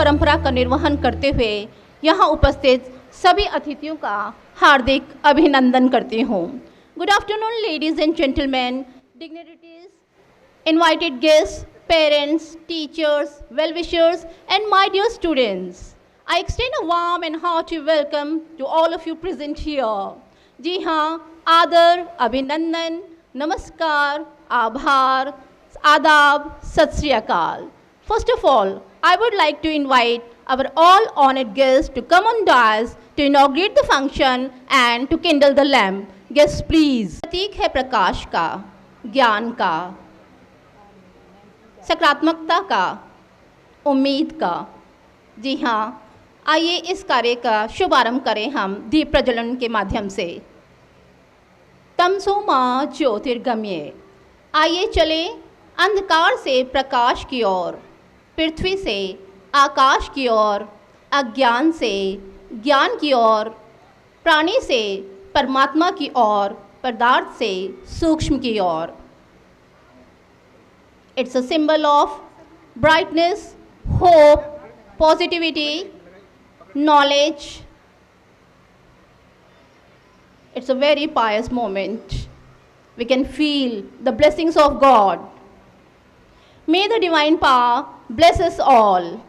परंपरा का निर्वहन करते हुए यहाँ उपस्थित सभी अतिथियों का हार्दिक अभिनंदन करती हूँ। Good afternoon ladies and gentleman, dignitaries, invited guests, parents, teachers, well-wishers, and my dear students. I extend a warm and hearty welcome to all of you present here. जी हाँ, आदर, अभिनंदन, नमस्कार, आभार, आदाब, सत श्री अकाल. First of all, I would like to invite our all honored guests to come on dais to inaugurate the function and to kindle the lamp. Guests, please. प्रतीक है प्रकाश का, ज्ञान का, सकारात्मकता का, उम्मीद का. जी हाँ, आइए इस कार्य का शुभारंभ करें हम दीप प्रज्वलन के माध्यम से. तमसो मा ज्योतिर्गमय. आइए चले अंधकार से प्रकाश की ओर, पृथ्वी से आकाश की ओर, अज्ञान से ज्ञान की ओर, प्राणी से परमात्मा की ओर, पदार्थ से सूक्ष्म की ओर. It's a symbol of brightness, hope, positivity, knowledge. It's a very pious moment. We can feel the blessings of God. May the divine power bless us all.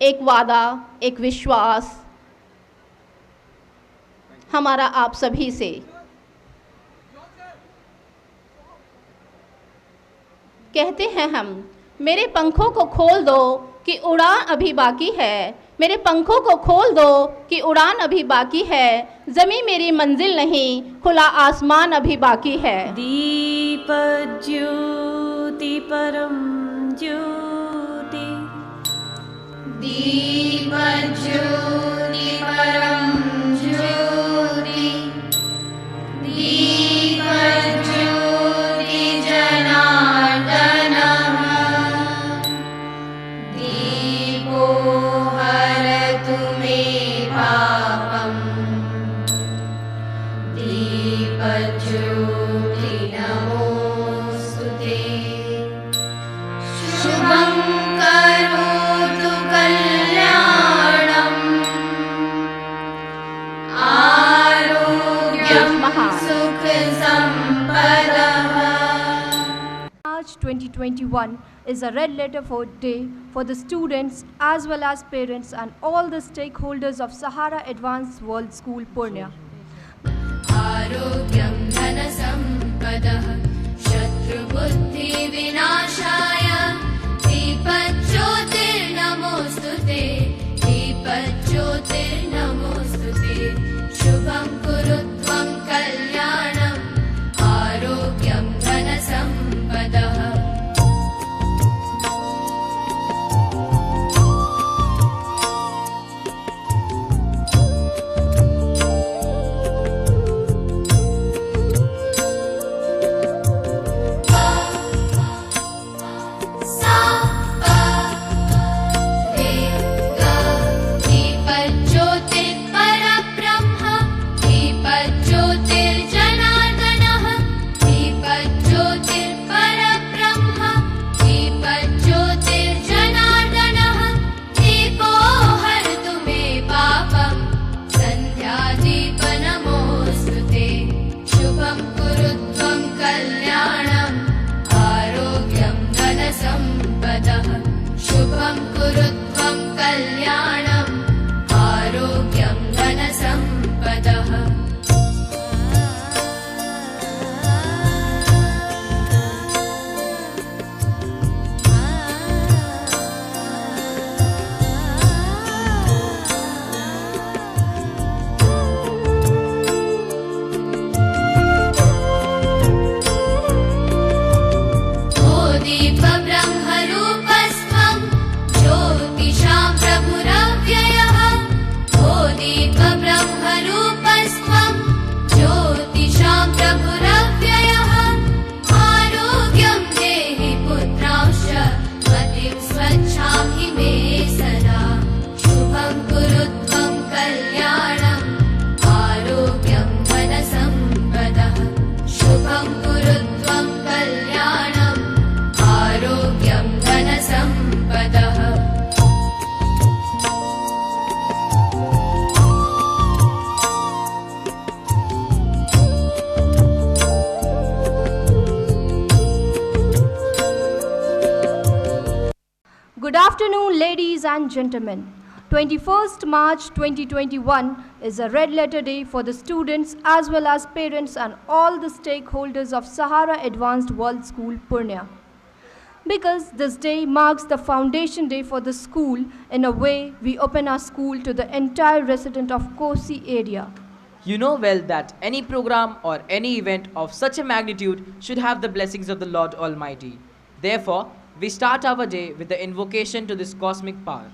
एक वादा, एक विश्वास हमारा आप सभी से. कहते हैं हम, मेरे पंखों को खोल दो कि उड़ान अभी बाकी है. मेरे पंखों को खोल दो कि उड़ान अभी बाकी है. ज़मीं मेरी मंजिल नहीं, खुला आसमान अभी बाकी है. दीप ज्योति परम ज्योति, दीप ज्योति परम ज्योति, दीप ज्योति जनार्दनः, दीपो हरतु मे पापम्, दीप ज्योति नमोस्तुते. शुभं करोतु कल्याणम्, आरोग्यं सुख संपदः. March 2021 is a red letter for day for the students as well as parents and all the stakeholders of Sahara Advanced World School Purnia. आरोग्यं धनसम्पदः शत्रुबुद्धिविनाशाय दीपज्योतिर्नमोऽस्तुते, दीपज्योतिर्नमोऽस्तुते. शुभं कुरु त्वं कल्याणम्, आरोग्यं धनसम्पदः. ladies and gentlemen, 21st March 2021 is a red letter day for the students as well as parents and all the stakeholders of Sahara Advanced World School, Purnia. Because this day marks the foundation day for the school, in a way we open our school to the entire resident of Kosi area. You know well that any program or any event of such a magnitude should have the blessings of the Lord Almighty. Therefore, we start our day with the invocation to this cosmic power.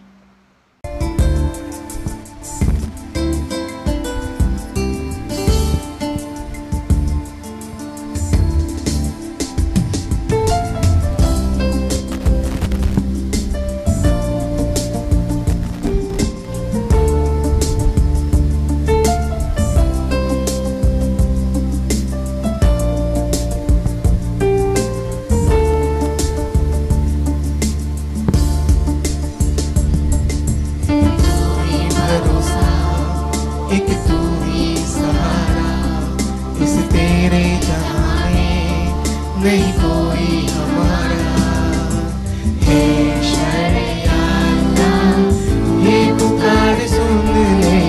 नहीं कोई हमारा हे ईश्वरिया अल्लाह, ये पुकार सुन ले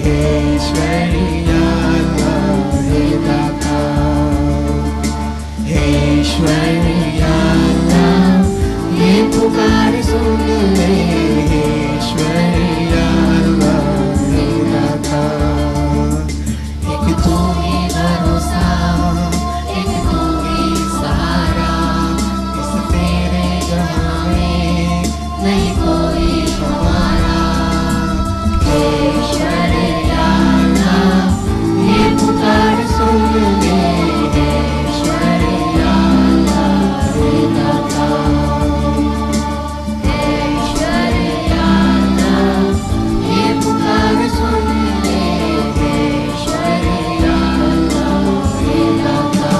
हे ईश्वरिया अल्लाह, हे दाता हे ईश्वरिया अल्लाह, ये पुकार सुन ले हे ईश्वरिया अल्लाह, हे दाता। एक तू ही भरोसा, नहीं कोई हमारा हे ईश्वरिया अल्लाह, ये पुकार सुन ले हे ईश्वरिया अल्लाह, हे दाता हे ईश्वरिया अल्लाह, ये पुकार सुन ले हे ईश्वरिया अल्लाह, हे दाता।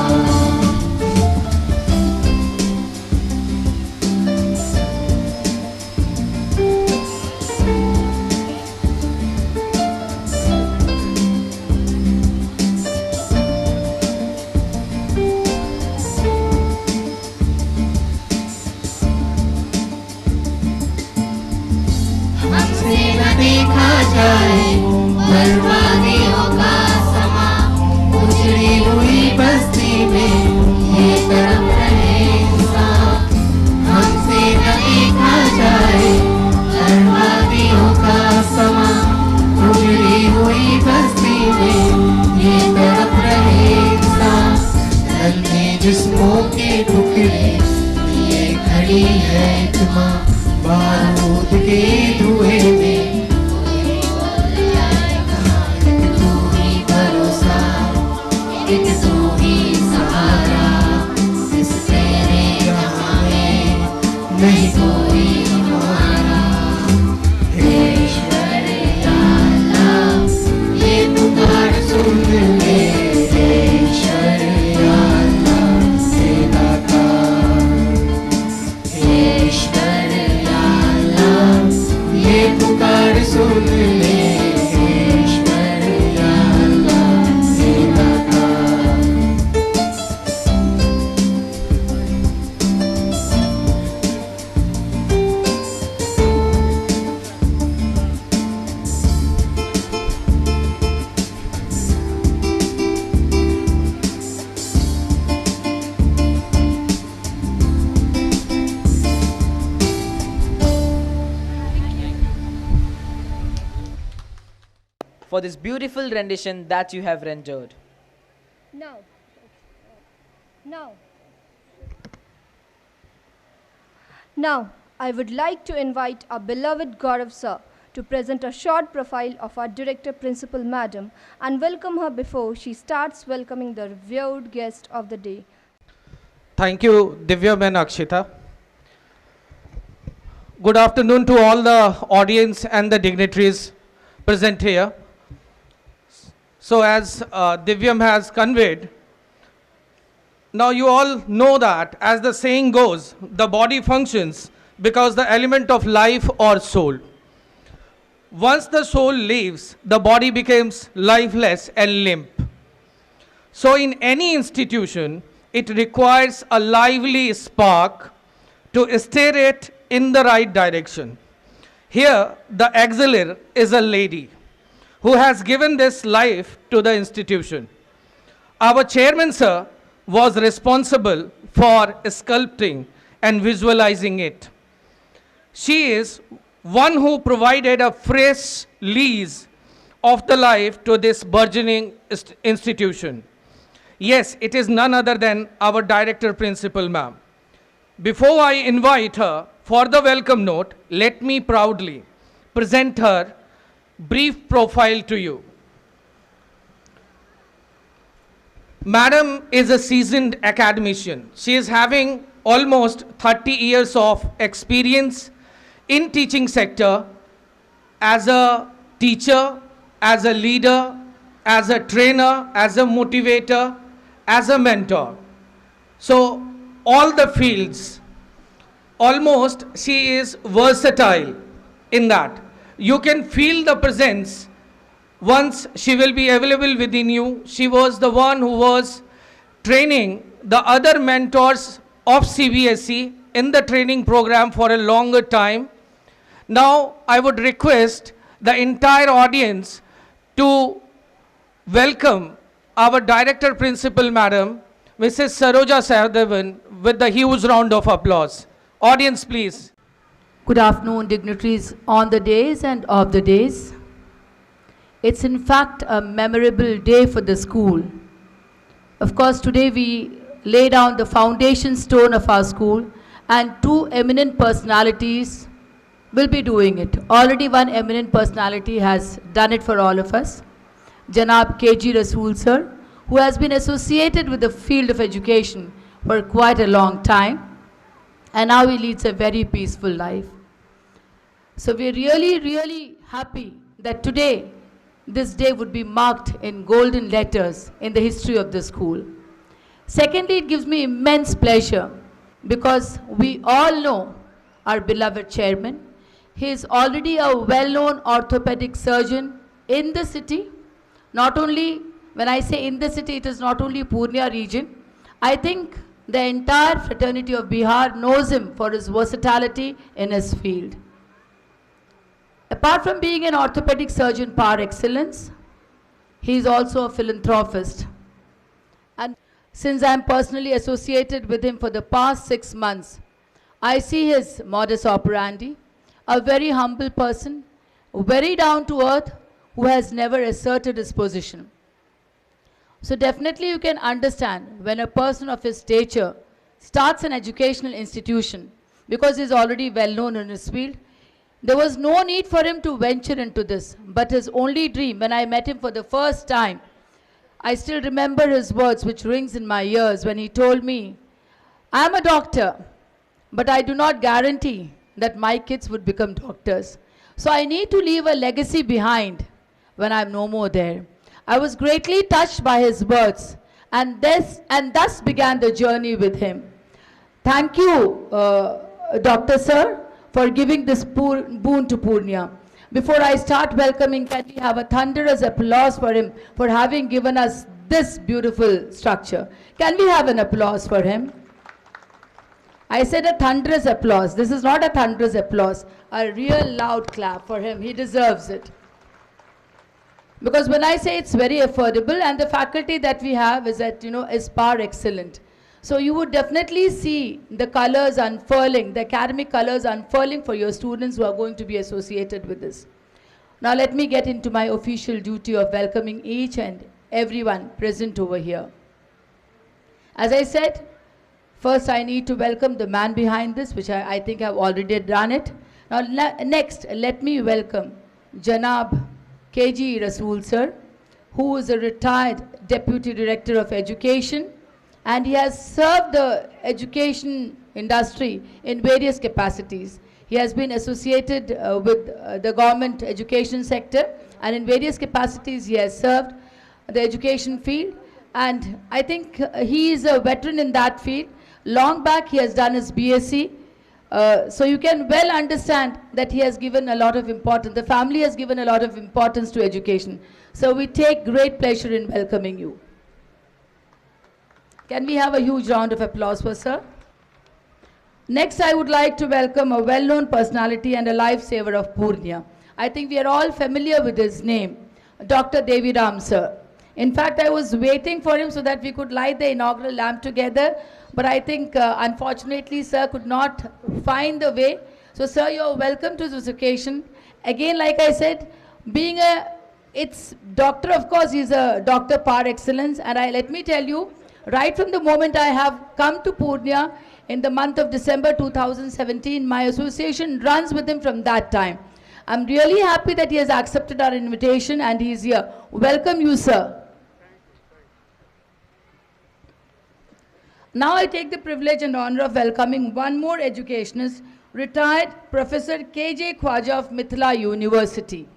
हमसे न देखा जाए बर्बादियों का समा, उजड़ी हुई बस्ती में ये तरफ रहे इंसान। हमसे न देखा जाए बर्बादियों का समा, उजड़ी हुई बस्ती में ये तरफ रहे इंसान। ढलते जिस्मों के टुकड़े ये खड़ी है एक माँ, बारूद के धुएं में एक तू ही भरोसा, एक तू ही सहारा, इस तेरे जहां में नहीं कोई हमारा हे ईश्वरिया अल्लाह, ये पुकार सुन ले हे ईश्वरिया अल्लाह, हे दाता हे ईश्वरिया अल्लाह, ये पुकार सुन ले हे ईश्वरिया अल्लाह, हे दाता। For this beautiful rendition that you have rendered. Now, I would like to invite our beloved Gaurav sir to present a short profile of our Director Principal Madam and welcome her before she starts welcoming the revered guest of the day. Thank you, Divya and Akshita. Good afternoon to all the audience and the dignitaries present here. So as Divyam has conveyed, now you all know that as the saying goes, the body functions because the element of life or soul. Once the soul leaves, the body becomes lifeless and limp. So in any institution, it requires a lively spark to steer it in the right direction. Here, the auxiliary is a lady who has given this life to the institution. Our chairman, sir, was responsible for sculpting and visualizing it. She is one who provided a fresh lease of the life to this burgeoning institution. Yes, it is none other than our director principal, ma'am. Before I invite her for the welcome note, let me proudly present her brief profile to you. Madam is a seasoned academician. She is having almost 30 years of experience in teaching sector as a teacher, as a leader, as a trainer, as a motivator, as a mentor. So all the fields, almost she is versatile in that. You can feel the presence once she will be available within you. She was the one who was training the other mentors of CBSE in the training program for a longer time. Now I would request the entire audience to welcome our Director Principal Madam, Mrs. Saroja Sahadevan, with the huge round of applause. Audience, please. Good afternoon, dignitaries on the days and off the days. It's in fact a memorable day for the school. Of course, today we lay down the foundation stone of our school, and two eminent personalities will be doing it. Already one eminent personality has done it for all of us. Janab KG Rasool sir, who has been associated with the field of education for quite a long time, and now he leads a very peaceful life. So we're really, really happy that today, this day would be marked in golden letters in the history of the school. Secondly, it gives me immense pleasure because we all know our beloved chairman. He is already a well-known orthopedic surgeon in the city. Not only, when I say in the city, it is not only Purnia region. I think the entire fraternity of Bihar knows him for his versatility in his field. Apart from being an orthopedic surgeon par excellence, he is also a philanthropist. And since I am personally associated with him for the past 6 months, I see his modus operandi, a very humble person, very down to earth, who has never asserted his position. So definitely you can understand when a person of his stature starts an educational institution, because he is already well known in his field, there was no need for him to venture into this. But his only dream, when I met him for the first time, I still remember his words which rings in my ears when he told me, I am a doctor, but I do not guarantee that my kids would become doctors. So I need to leave a legacy behind when I am no more there. I was greatly touched by his words, and thus began the journey with him. Thank you, Dr. Sir, for giving this boon to Purnia. Before I start welcoming, can we have a thunderous applause for him for having given us this beautiful structure? Can we have an applause for him? I said a thunderous applause. This is not a thunderous applause. A real loud clap for him. He deserves it. Because when I say it's very affordable, and the faculty that we have is at, is par excellent. So you would definitely see the colors unfurling, the academic colors unfurling for your students who are going to be associated with this. Now let me get into my official duty of welcoming each and everyone present over here. As I said, first I need to welcome the man behind this, which I think I've already done it. Now next, let me welcome Janab KG Rasool sir, who is a retired Deputy Director of Education, and he has served the education industry in various capacities. He has been associated with the government education sector, and in various capacities he has served the education field, and I think he is a veteran in that field. Long back he has done his BSc, so you can well understand that he has given a lot of importance, the family has given a lot of importance to education. So we take great pleasure in welcoming you. Can we have a huge round of applause for sir? Next, I would like to welcome a well-known personality and a lifesaver of Purnia. I think we are all familiar with his name, Dr. Devi Ram sir. In fact, I was waiting for him so that we could light the inaugural lamp together, but I think unfortunately sir could not find the way. So sir, you're welcome to this occasion. Again, like I said, being it's doctor, of course, he's a doctor par excellence, and let me tell you, right from the moment I have come to Purnia in the month of December 2017, my association runs with him from that time. I'm really happy that he has accepted our invitation and he's here. Welcome you, sir. Now I take the privilege and honor of welcoming one more educationist, retired Professor K.J. Khwaja of Mithila University.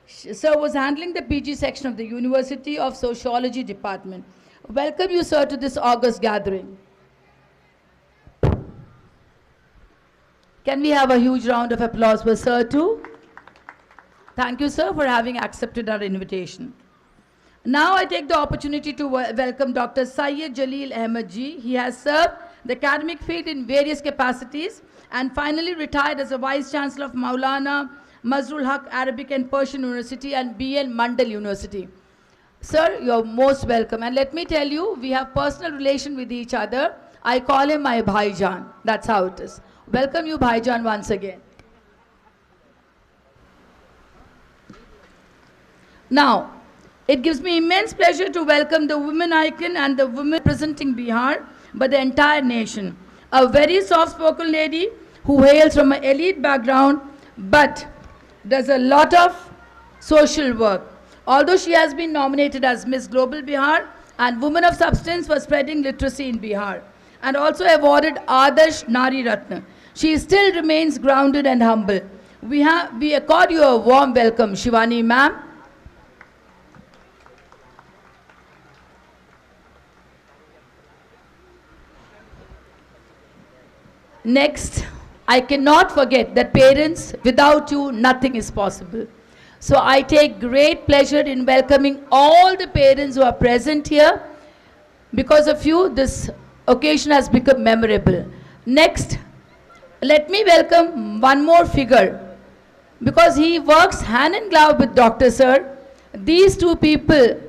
Sir was handling the PG section of the University of Sociology Department. Welcome you, sir, to this August gathering. Can we have a huge round of applause for sir too? Thank you, sir, for having accepted our invitation. Now I take the opportunity to welcome Dr. Syed Jalil Ahmed Ji. He has served the academic field in various capacities and finally retired as a Vice Chancellor of Maulana Mazrul Haq Arabic and Persian University and B.N. Mandal University. Sir, you're most welcome. And let me tell you, we have personal relation with each other. I call him my Bhaijan. That's how it is. Welcome you, Bhaijan, once again. Now, it gives me immense pleasure to welcome the women icon and the women representing Bihar, but the entire nation. A very soft-spoken lady who hails from an elite background, but does a lot of social work. Although she has been nominated as Miss Global Bihar and Woman of Substance for spreading literacy in Bihar, and also awarded Adarsh Nari Ratna, she still remains grounded and humble. We accord you a warm welcome, Shivani ma'am. Next, I cannot forget that parents, without you, nothing is possible. So I take great pleasure in welcoming all the parents who are present here. Because of you, this occasion has become memorable. Next, let me welcome one more figure. Because he works hand in glove with Dr. Sir, these two people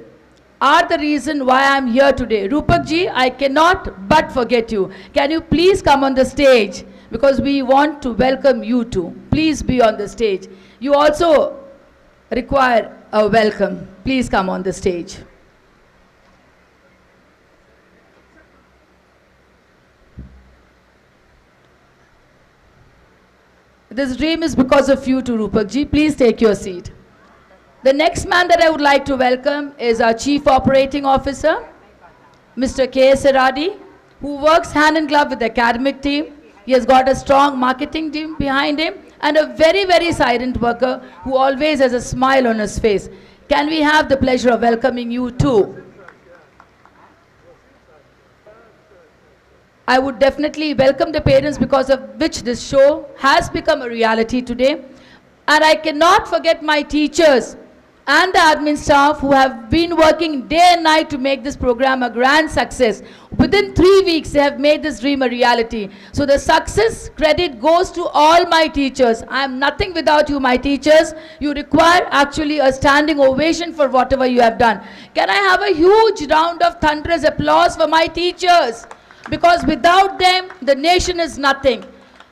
are the reason why I am here today. Rupak ji, I cannot but forget you. Can you please come on the stage? Because we want to welcome you too. Please be on the stage. You also require a welcome. Please come on the stage. This dream is because of you too, Rupak ji. Please take your seat. The next man that I would like to welcome is our Chief Operating Officer, Mr. K.S. Eradi, who works hand in glove with the academic team. He has got a strong marketing team behind him and a very, very silent worker who always has a smile on his face. Can we have the pleasure of welcoming you too? I would definitely welcome the parents because of which this show has become a reality today. And I cannot forget my teachers and the admin staff who have been working day and night to make this program a grand success. Within 3 weeks, they have made this dream a reality. So the success credit goes to all my teachers. I am nothing without you, my teachers. You require actually a standing ovation for whatever you have done. Can I have a huge round of thunderous applause for my teachers? Because without them, the nation is nothing.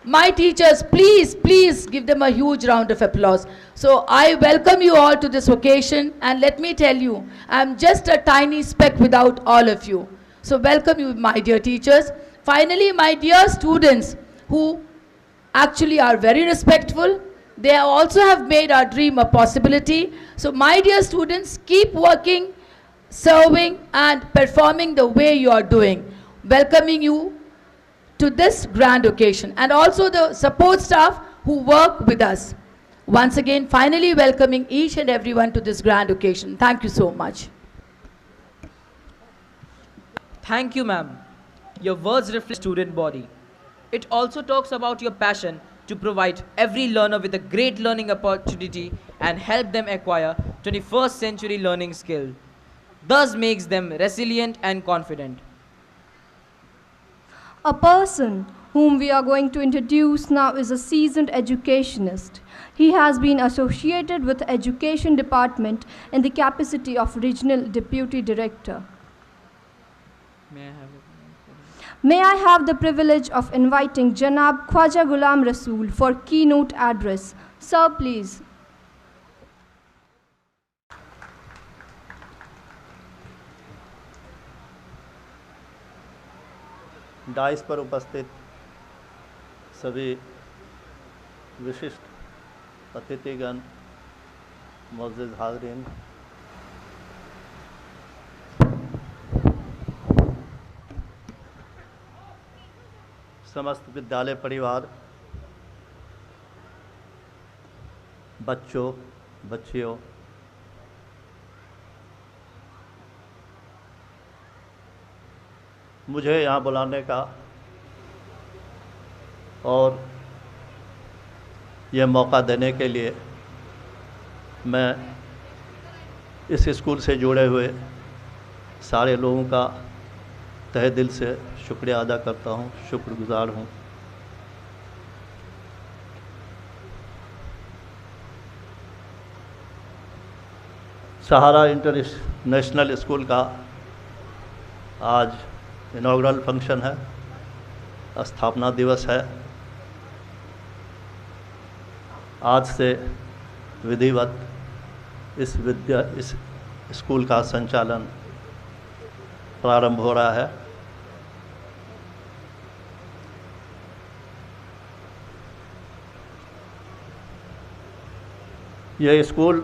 My teachers, please, please give them a huge round of applause. So I welcome you all to this occasion, and let me tell you, I'm just a tiny speck without all of you. So welcome you, my dear teachers. Finally, my dear students who actually are very respectful, they also have made our dream a possibility. So my dear students, keep working, serving and performing the way you are doing. Welcoming you to this grand occasion, and also the support staff who work with us. Once again, finally welcoming each and everyone to this grand occasion. Thank you so much. Thank you, ma'am. Your words reflect student body. It also talks about your passion to provide every learner with a great learning opportunity and help them acquire 21st century learning skill. Thus makes them resilient and confident. A person whom we are going to introduce now, is a seasoned educationist. He has been associated with the Education Department in the capacity of Regional Deputy Director. May I have the privilege of inviting Janab Khwaja Ghulam Rasool for keynote address. Sir, please. Dice पर उपस्थित सभी विशिष्ट अतिथिगण, मुअज़्ज़िज़ हाज़रीन, समस्त विद्यालय परिवार, बच्चों, बच्चियों, मुझे यहाँ बुलाने का और ये मौका देने के लिए मैं इस स्कूल से जुड़े हुए सारे लोगों का तहे दिल से शुक्रिया अदा करता हूँ, शुक्रगुज़ार हूँ। सहारा इंटरनेशनल स्कूल का आज इनॉग्रल फंक्शन है, स्थापना दिवस है। आज से विधिवत इस स्कूल का संचालन प्रारंभ हो रहा है। यह स्कूल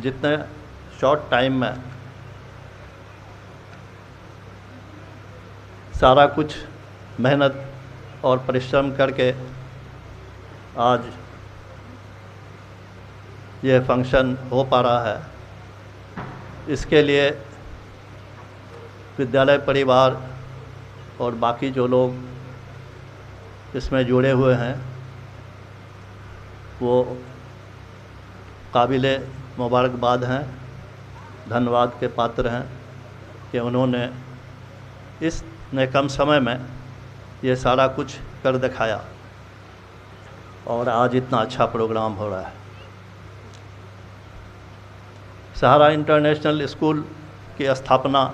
जितने शॉर्ट टाइम में सारा कुछ मेहनत और परिश्रम करके आज यह फंक्शन हो पा रहा है, इसके लिए विद्यालय परिवार और बाकी जो लोग इसमें जुड़े हुए हैं वो काबिले मुबारकबाद हैं, धन्यवाद के पात्र हैं कि उन्होंने इस कम समय में ये सारा कुछ कर दिखाया और आज इतना अच्छा प्रोग्राम हो रहा है। सहारा इंटरनेशनल स्कूल की स्थापना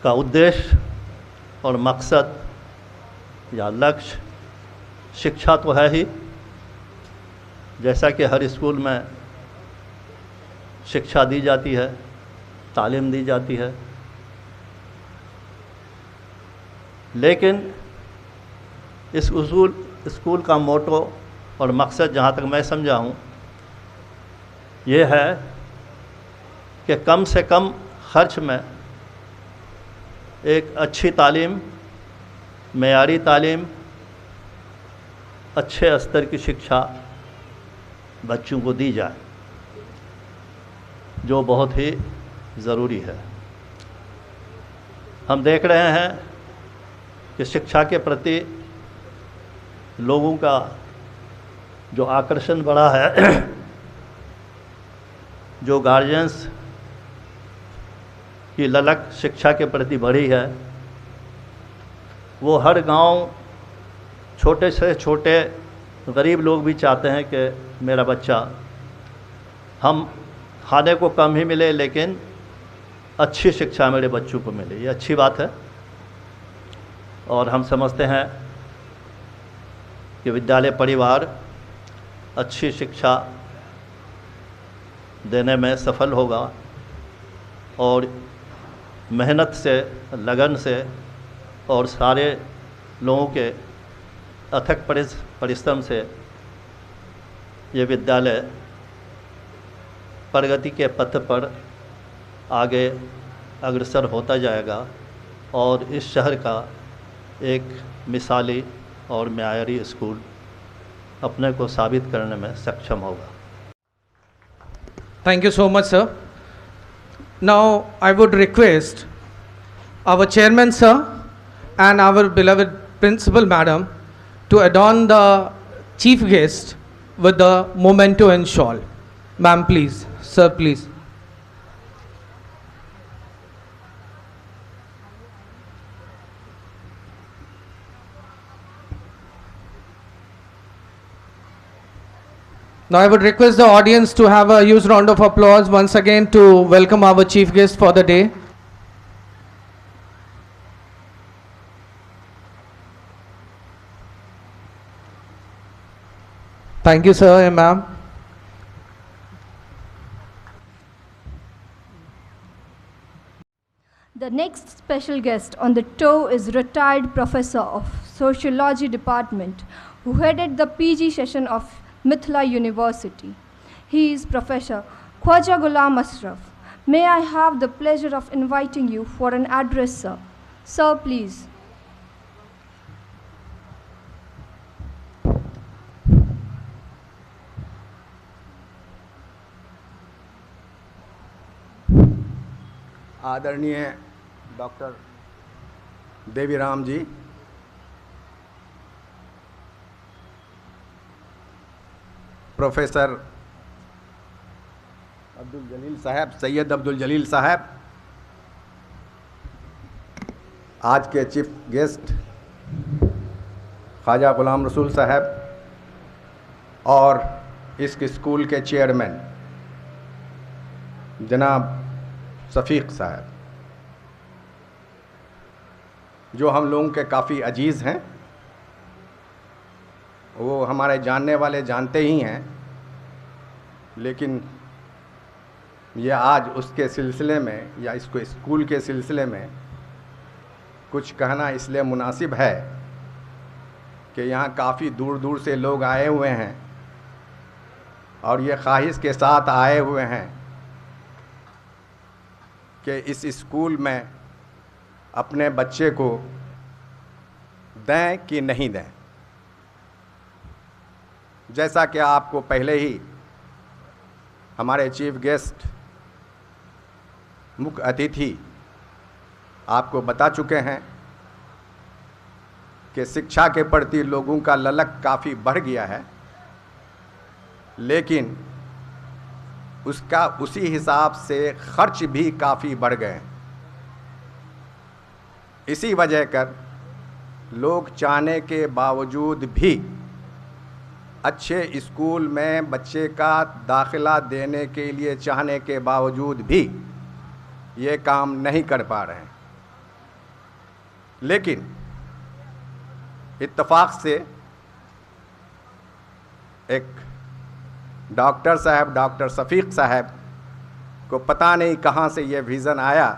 का उद्देश्य और मकसद या लक्ष्य शिक्षा तो है ही, जैसा कि हर स्कूल में शिक्षा दी जाती है, तालीम दी जाती है, लेकिन इस स्कूल का मोटो और मकसद जहाँ तक मैं समझा हूँ ये है कि कम से कम खर्च में एक अच्छी तालीम, मेयारी तालीम, अच्छे स्तर की शिक्षा बच्चों को दी जाए, जो बहुत ही ज़रूरी है। हम देख रहे हैं कि शिक्षा के प्रति लोगों का जो आकर्षण बढ़ा है, जो गार्जियंस की ललक शिक्षा के प्रति बढ़ी है, वो हर गांव छोटे से छोटे गरीब लोग भी चाहते हैं कि मेरा बच्चा, हम खाने को कम ही मिले लेकिन अच्छी शिक्षा मेरे बच्चों को मिले। ये अच्छी बात है और हम समझते हैं कि विद्यालय परिवार अच्छी शिक्षा देने में सफल होगा और मेहनत से, लगन से और सारे लोगों के अथक परिश्रम से ये विद्यालय प्रगति के पथ पर आगे अग्रसर होता जाएगा और इस शहर का एक मिसाली और मेयारी स्कूल अपने को साबित करने में सक्षम होगा। Thank you so much, sir. Now I would request our chairman, sir, and our beloved principal madam to adorn the chief guest with the memento and shawl. Ma'am, please. Sir, please. Now I would request the audience to have a huge round of applause once again to welcome our chief guest for the day. Thank you, sir and ma'am. The next special guest on the tour is retired professor of Sociology Department who headed the PG session of Mithila University. He is Professor Khwaja Ghulam Ashraf. May I have the pleasure of inviting you for an address, sir. Sir, please. आदरणीय doctor Deviram जी, professor Abdul जलील साहब, सैयद अब्दुल जलील साहब, आज के chief guest Khwaja Ghulam Rasool साहब और इस school के chairman जनाब शफीक साहब, जो हम लोगों के काफ़ी अजीज़ हैं, वो हमारे जानने वाले जानते ही हैं, लेकिन ये आज उसके सिलसिले में या इसको स्कूल के सिलसिले में कुछ कहना इसलिए मुनासिब है कि यहाँ काफ़ी दूर दूर से लोग आए हुए हैं और ये ख्वाहिश के साथ आए हुए हैं कि इस स्कूल में अपने बच्चे को दें कि नहीं दें। जैसा कि आपको पहले ही हमारे चीफ गेस्ट मुख्य अतिथि आपको बता चुके हैं कि शिक्षा के प्रति लोगों का ललक काफ़ी बढ़ गया है, लेकिन उसका उसी हिसाब से खर्च भी काफ़ी बढ़ गए। इसी वजह कर लोग चाहने के बावजूद भी अच्छे स्कूल में बच्चे का दाखिला देने के लिए चाहने के बावजूद भी ये काम नहीं कर पा रहे हैं। लेकिन इत्तेफाक से एक डॉक्टर साहब, डॉक्टर शफीक साहब को पता नहीं कहाँ से ये विज़न आया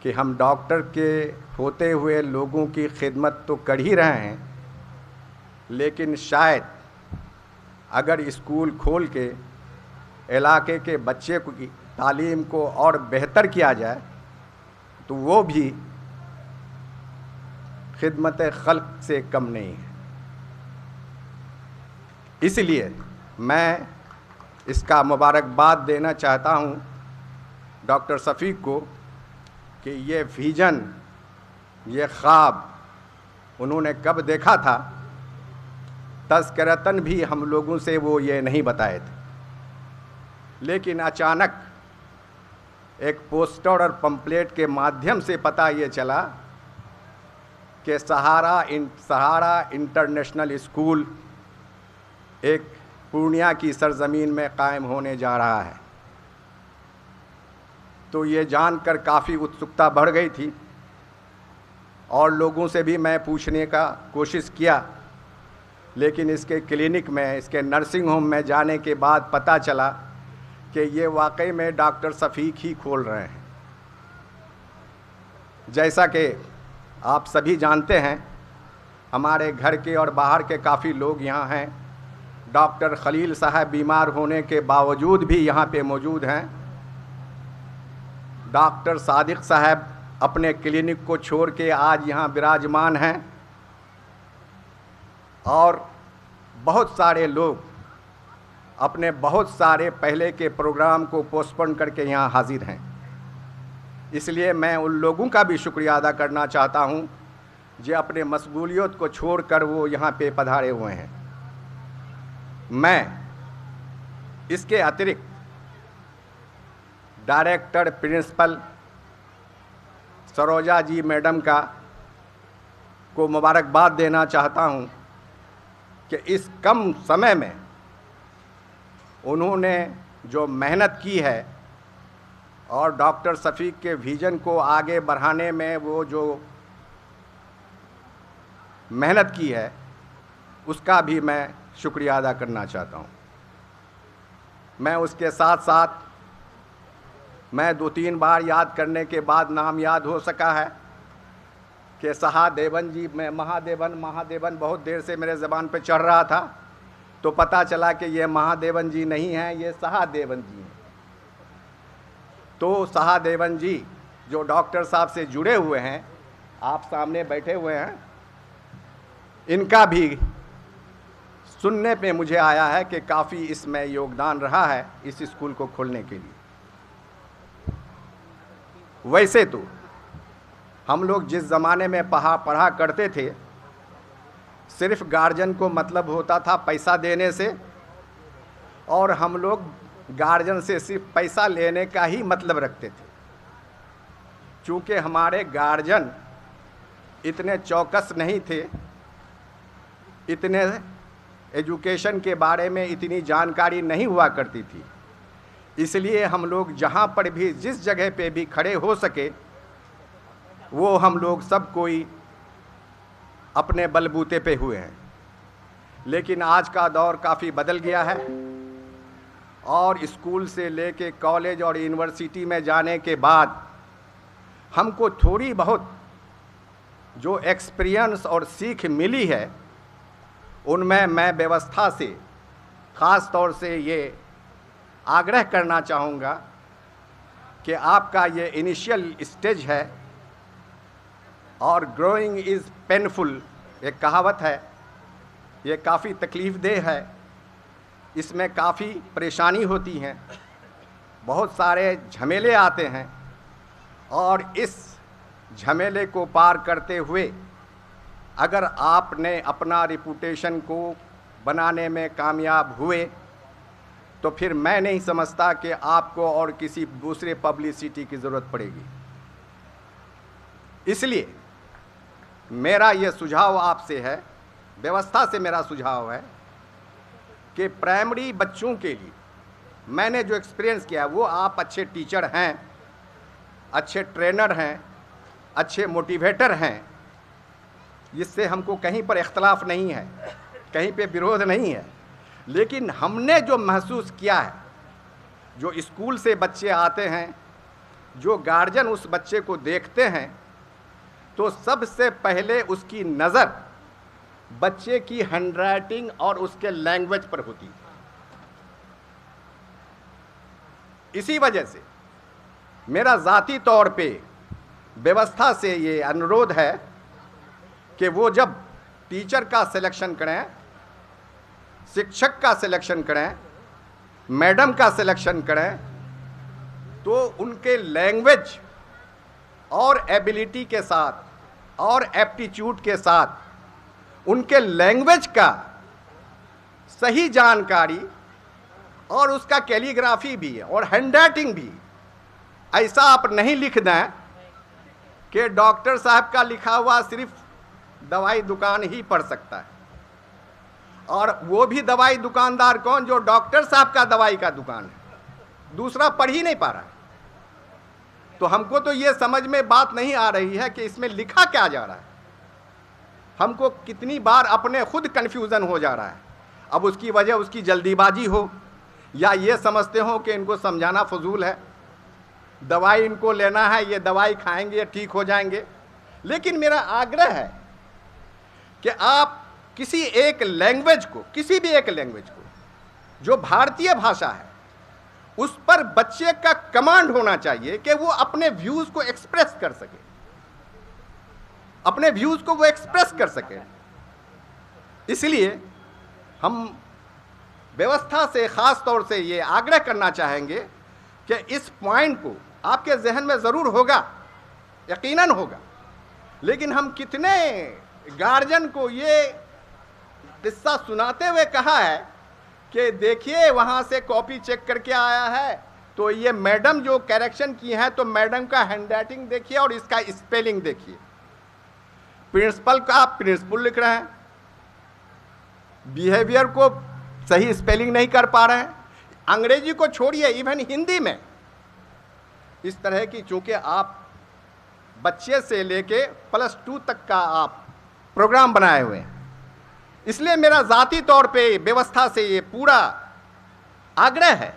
कि हम डॉक्टर के होते हुए लोगों की खिदमत तो कर ही रहे हैं, लेकिन शायद अगर स्कूल खोल के इलाके के बच्चे की तालीम को और बेहतर किया जाए तो वो भी खिदमत खल्क से कम नहीं है। इसलिए मैं इसका मुबारकबाद देना चाहता हूँ डॉक्टर शफीक को कि ये विज़न, ये ख्वाब उन्होंने कब देखा था, तज़किरतन भी हम लोगों से वो ये नहीं बताए थे, लेकिन अचानक एक पोस्टर और पंपलेट के माध्यम से पता ये चला कि सहारा इंटरनेशनल स्कूल एक पूर्णिया की सरजमीन में कायम होने जा रहा है। तो ये जानकर काफ़ी उत्सुकता बढ़ गई थी और लोगों से भी मैं पूछने का कोशिश किया, लेकिन इसके क्लिनिक में, इसके नर्सिंग होम में जाने के बाद पता चला कि ये वाकई में डॉक्टर शफीक ही खोल रहे हैं। जैसा कि आप सभी जानते हैं, हमारे घर के और बाहर के काफ़ी लोग यहाँ हैं। डॉक्टर खलील साहब बीमार होने के बावजूद भी यहाँ पे मौजूद हैं। डॉक्टर सादिक साहब अपने क्लिनिक को छोड़ के आज यहाँ विराजमान हैं और बहुत सारे लोग अपने बहुत सारे पहले के प्रोग्राम को पोस्टपोन करके यहाँ हाजिर हैं। इसलिए मैं उन लोगों का भी शुक्रिया अदा करना चाहता हूँ जो अपने मशगूलियत को छोड़कर वो यहाँ पे पधारे हुए हैं। मैं इसके अतिरिक्त डायरेक्टर प्रिंसिपल सरोजा जी मैडम को मुबारकबाद देना चाहता हूँ कि इस कम समय में उन्होंने जो मेहनत की है और डॉक्टर शफीक के विज़न को आगे बढ़ाने में वो जो मेहनत की है, उसका भी मैं शुक्रिया अदा करना चाहता हूँ। मैं उसके साथ साथ मैं 2-3 बार याद करने के बाद नाम याद हो सका है कि सहादेवन जी, मैं महादेवन बहुत देर से मेरे ज़बान पे चढ़ रहा था, तो पता चला कि ये महादेवन जी नहीं हैं, ये सहादेवन जी हैं। तो सहादेवन जी जो डॉक्टर साहब से जुड़े हुए हैं, आप सामने बैठे हुए हैं, इनका भी सुनने पे मुझे आया है कि काफ़ी इसमें योगदान रहा है इस स्कूल को खोलने के लिए। वैसे तो हम लोग जिस ज़माने में पढ़ा करते थे, सिर्फ गार्जियन को मतलब होता था पैसा देने से, और हम लोग गार्जियन से सिर्फ पैसा लेने का ही मतलब रखते थे। चूँकि हमारे गार्जियन इतने चौकस नहीं थे, इतने एजुकेशन के बारे में इतनी जानकारी नहीं हुआ करती थी, इसलिए हम लोग जहाँ पर भी जिस जगह पे भी खड़े हो सके वो हम लोग सब कोई अपने बलबूते पे हुए हैं। लेकिन आज का दौर काफ़ी बदल गया है और स्कूल से लेके कॉलेज और यूनिवर्सिटी में जाने के बाद हमको थोड़ी बहुत जो एक्सपीरियंस और सीख मिली है, उनमें मैं व्यवस्था से ख़ास तौर से ये आग्रह करना चाहूँगा कि आपका ये इनिशियल स्टेज है और ग्रोइंग इज़ पेनफुल, एक कहावत है, ये काफ़ी तकलीफ़देह है, इसमें काफ़ी परेशानी होती हैं, बहुत सारे झमेले आते हैं, और इस झमेले को पार करते हुए अगर आपने अपना रिपुटेशन को बनाने में कामयाब हुए तो फिर मैं नहीं समझता कि आपको और किसी दूसरे पब्लिसिटी की ज़रूरत पड़ेगी। इसलिए मेरा ये सुझाव आपसे है, व्यवस्था से मेरा सुझाव है कि प्राइमरी बच्चों के लिए मैंने जो एक्सपीरियंस किया है, वो आप अच्छे टीचर हैं, अच्छे ट्रेनर हैं, अच्छे मोटिवेटर हैं, जिससे हमको कहीं पर इख्तलाफ नहीं है, कहीं पे विरोध नहीं है। लेकिन हमने जो महसूस किया है, जो स्कूल से बच्चे आते हैं, जो गार्जियन उस बच्चे को देखते हैं, तो सबसे पहले उसकी नज़र बच्चे की हैंडराइटिंग और उसके लैंग्वेज पर होती है। इसी वजह से मेरा ज़ाती तौर पे व्यवस्था से ये अनुरोध है कि वो जब टीचर का सिलेक्शन करें, शिक्षक का सिलेक्शन करें, मैडम का सिलेक्शन करें, तो उनके लैंग्वेज और एबिलिटी के साथ और एप्टीट्यूड के साथ उनके लैंग्वेज का सही जानकारी और उसका कैलीग्राफी भी और हैंडराइटिंग भी ऐसा आप नहीं लिख दें कि डॉक्टर साहब का लिखा हुआ सिर्फ दवाई दुकान ही पढ़ सकता है, और वो भी दवाई दुकानदार कौन, जो डॉक्टर साहब का दवाई का दुकान है, दूसरा पढ़ ही नहीं पा रहा है। तो हमको तो ये समझ में बात नहीं आ रही है कि इसमें लिखा क्या जा रहा है। हमको कितनी बार अपने खुद कन्फ्यूज़न हो जा रहा है। अब उसकी वजह उसकी जल्दीबाजी हो या ये समझते हो कि इनको समझाना फजूल है, दवाई इनको लेना है, ये दवाई खाएंगे ठीक हो जाएंगे। लेकिन मेरा आग्रह है कि आप किसी एक लैंग्वेज को, किसी भी एक लैंग्वेज को जो भारतीय भाषा है, उस पर बच्चे का कमांड होना चाहिए कि वो अपने व्यूज़ को एक्सप्रेस कर सके, अपने व्यूज़ को वो एक्सप्रेस कर सके। इसलिए हम व्यवस्था से ख़ास तौर से ये आग्रह करना चाहेंगे कि इस पॉइंट को आपके जहन में ज़रूर होगा, यकीनन होगा, लेकिन हम कितने गार्जियन को ये किस्सा सुनाते हुए कहा है कि देखिए वहाँ से कॉपी चेक करके आया है, तो ये मैडम जो करेक्शन की है, तो मैडम का हैंडराइटिंग देखिए और इसका स्पेलिंग देखिए। प्रिंसिपल का प्रिंसिपल लिख रहे हैं, बिहेवियर को सही स्पेलिंग नहीं कर पा रहे हैं। अंग्रेजी को छोड़िए, इवन हिंदी में इस तरह की, चूंकि आप बच्चे से लेके +2 तक का आप प्रोग्राम बनाए हुए हैं, इसलिए मेरा ज़ाती तौर पे व्यवस्था से ये पूरा आग्रह है,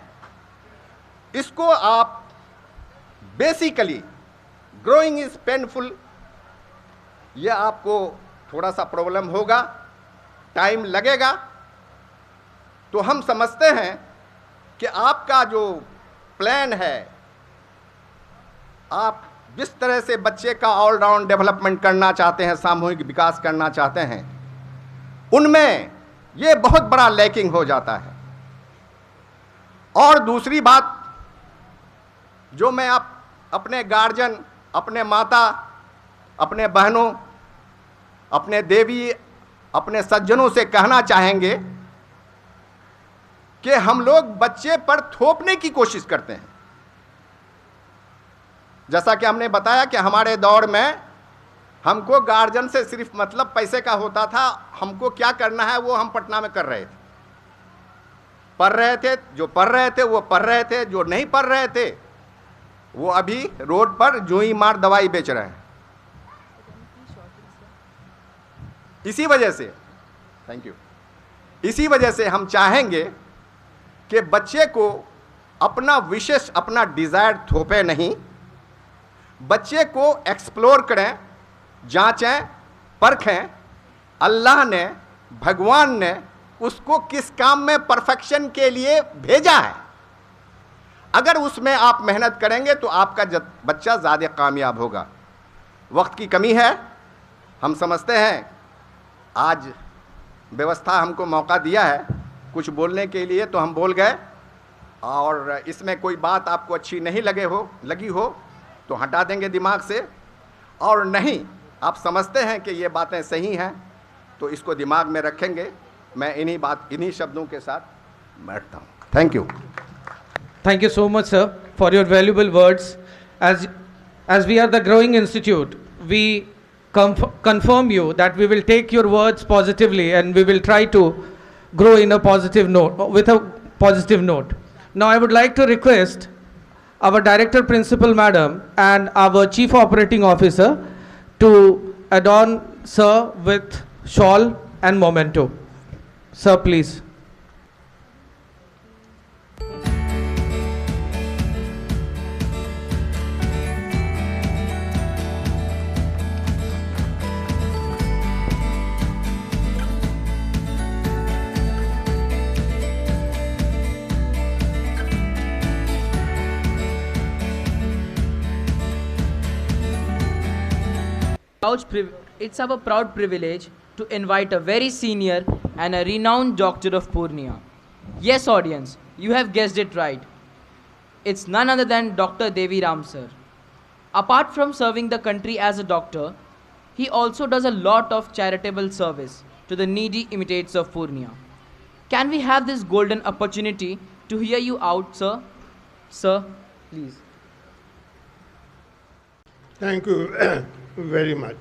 इसको आप बेसिकली, ग्रोइंग इज पेनफुल, ये आपको थोड़ा सा प्रॉब्लम होगा, टाइम लगेगा, तो हम समझते हैं कि आपका जो प्लान है, आप जिस तरह से बच्चे का ऑलराउंड डेवलपमेंट करना चाहते हैं, सामूहिक विकास करना चाहते हैं, उनमें ये बहुत बड़ा लैकिंग हो जाता है। और दूसरी बात जो मैं आप अपने गार्जियन, अपने माता, अपने बहनों, अपने देवी, अपने सज्जनों से कहना चाहेंगे कि हम लोग बच्चे पर थोपने की कोशिश करते हैं। जैसा कि हमने बताया कि हमारे दौर में हमको गार्जियन से सिर्फ मतलब पैसे का होता था, हमको क्या करना है वो हम पटना में कर रहे थे, पढ़ रहे थे, जो पढ़ रहे थे वो पढ़ रहे थे, जो नहीं पढ़ रहे थे वो अभी रोड पर जूई मार दवाई बेच रहे हैं। इसी वजह से, थैंक यू, इसी वजह से हम चाहेंगे कि बच्चे को अपना विशेष, अपना डिज़ायर थोपे नहीं, बच्चे को एक्सप्लोर करें, जांचें, परखें, अल्लाह ने, भगवान ने उसको किस काम में परफेक्शन के लिए भेजा है। अगर उसमें आप मेहनत करेंगे तो आपका बच्चा ज़्यादा कामयाब होगा। वक्त की कमी है, हम समझते हैं, आज व्यवस्था हमको मौका दिया है कुछ बोलने के लिए, तो हम बोल गए, और इसमें कोई बात आपको अच्छी नहीं लगी हो तो हटा देंगे दिमाग से, और नहीं आप समझते हैं कि ये बातें सही हैं तो इसको दिमाग में रखेंगे। मैं इन्हीं शब्दों के साथ बैठता हूँ। Thank you. Thank you so much, sir, for your valuable words. As we are the Growing Institute, we confirm you that we will take your words positively and we will try to grow in a positive note, with a positive note. Now I would like to request our Director Principal Madam and our Chief Operating Officer to adorn sir with shawl and memento. Sir, please. It's our proud privilege to invite a very senior and a renowned doctor of Purnia. Yes, audience, you have guessed it right. It's none other than Dr. Devi Ram sir. Apart from serving the country as a doctor, he also does a lot of charitable service to the needy imitates of Purnia. Can we have this golden opportunity to hear you out, sir? Sir, please. Thank you very much.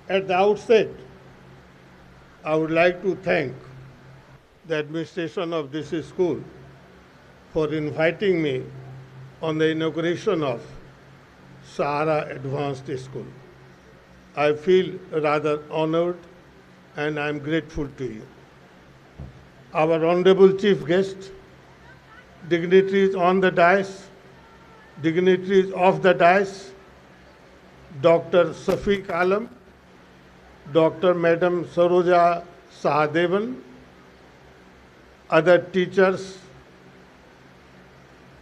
At the outset, I would like to thank the administration of this school for inviting me on the inauguration of Sahara Advanced School. I feel rather honored and I am grateful to you. Our honorable chief guest, dignitaries on the dais, dignitaries of the dais, Dr. Safiq Alam, Dr. Madam Saroja Sahadevan, other teachers,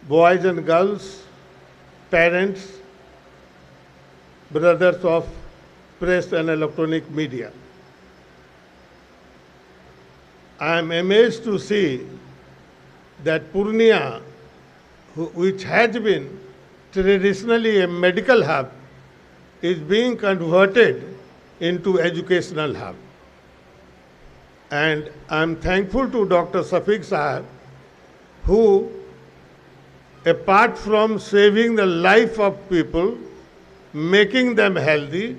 boys and girls, parents, brothers of press and electronic media. I am amazed to see that Purnia, which has been traditionally a medical hub, is being converted into educational hub. And I'm thankful to Dr. Safiq Sahab, who, apart from saving the life of people, making them healthy,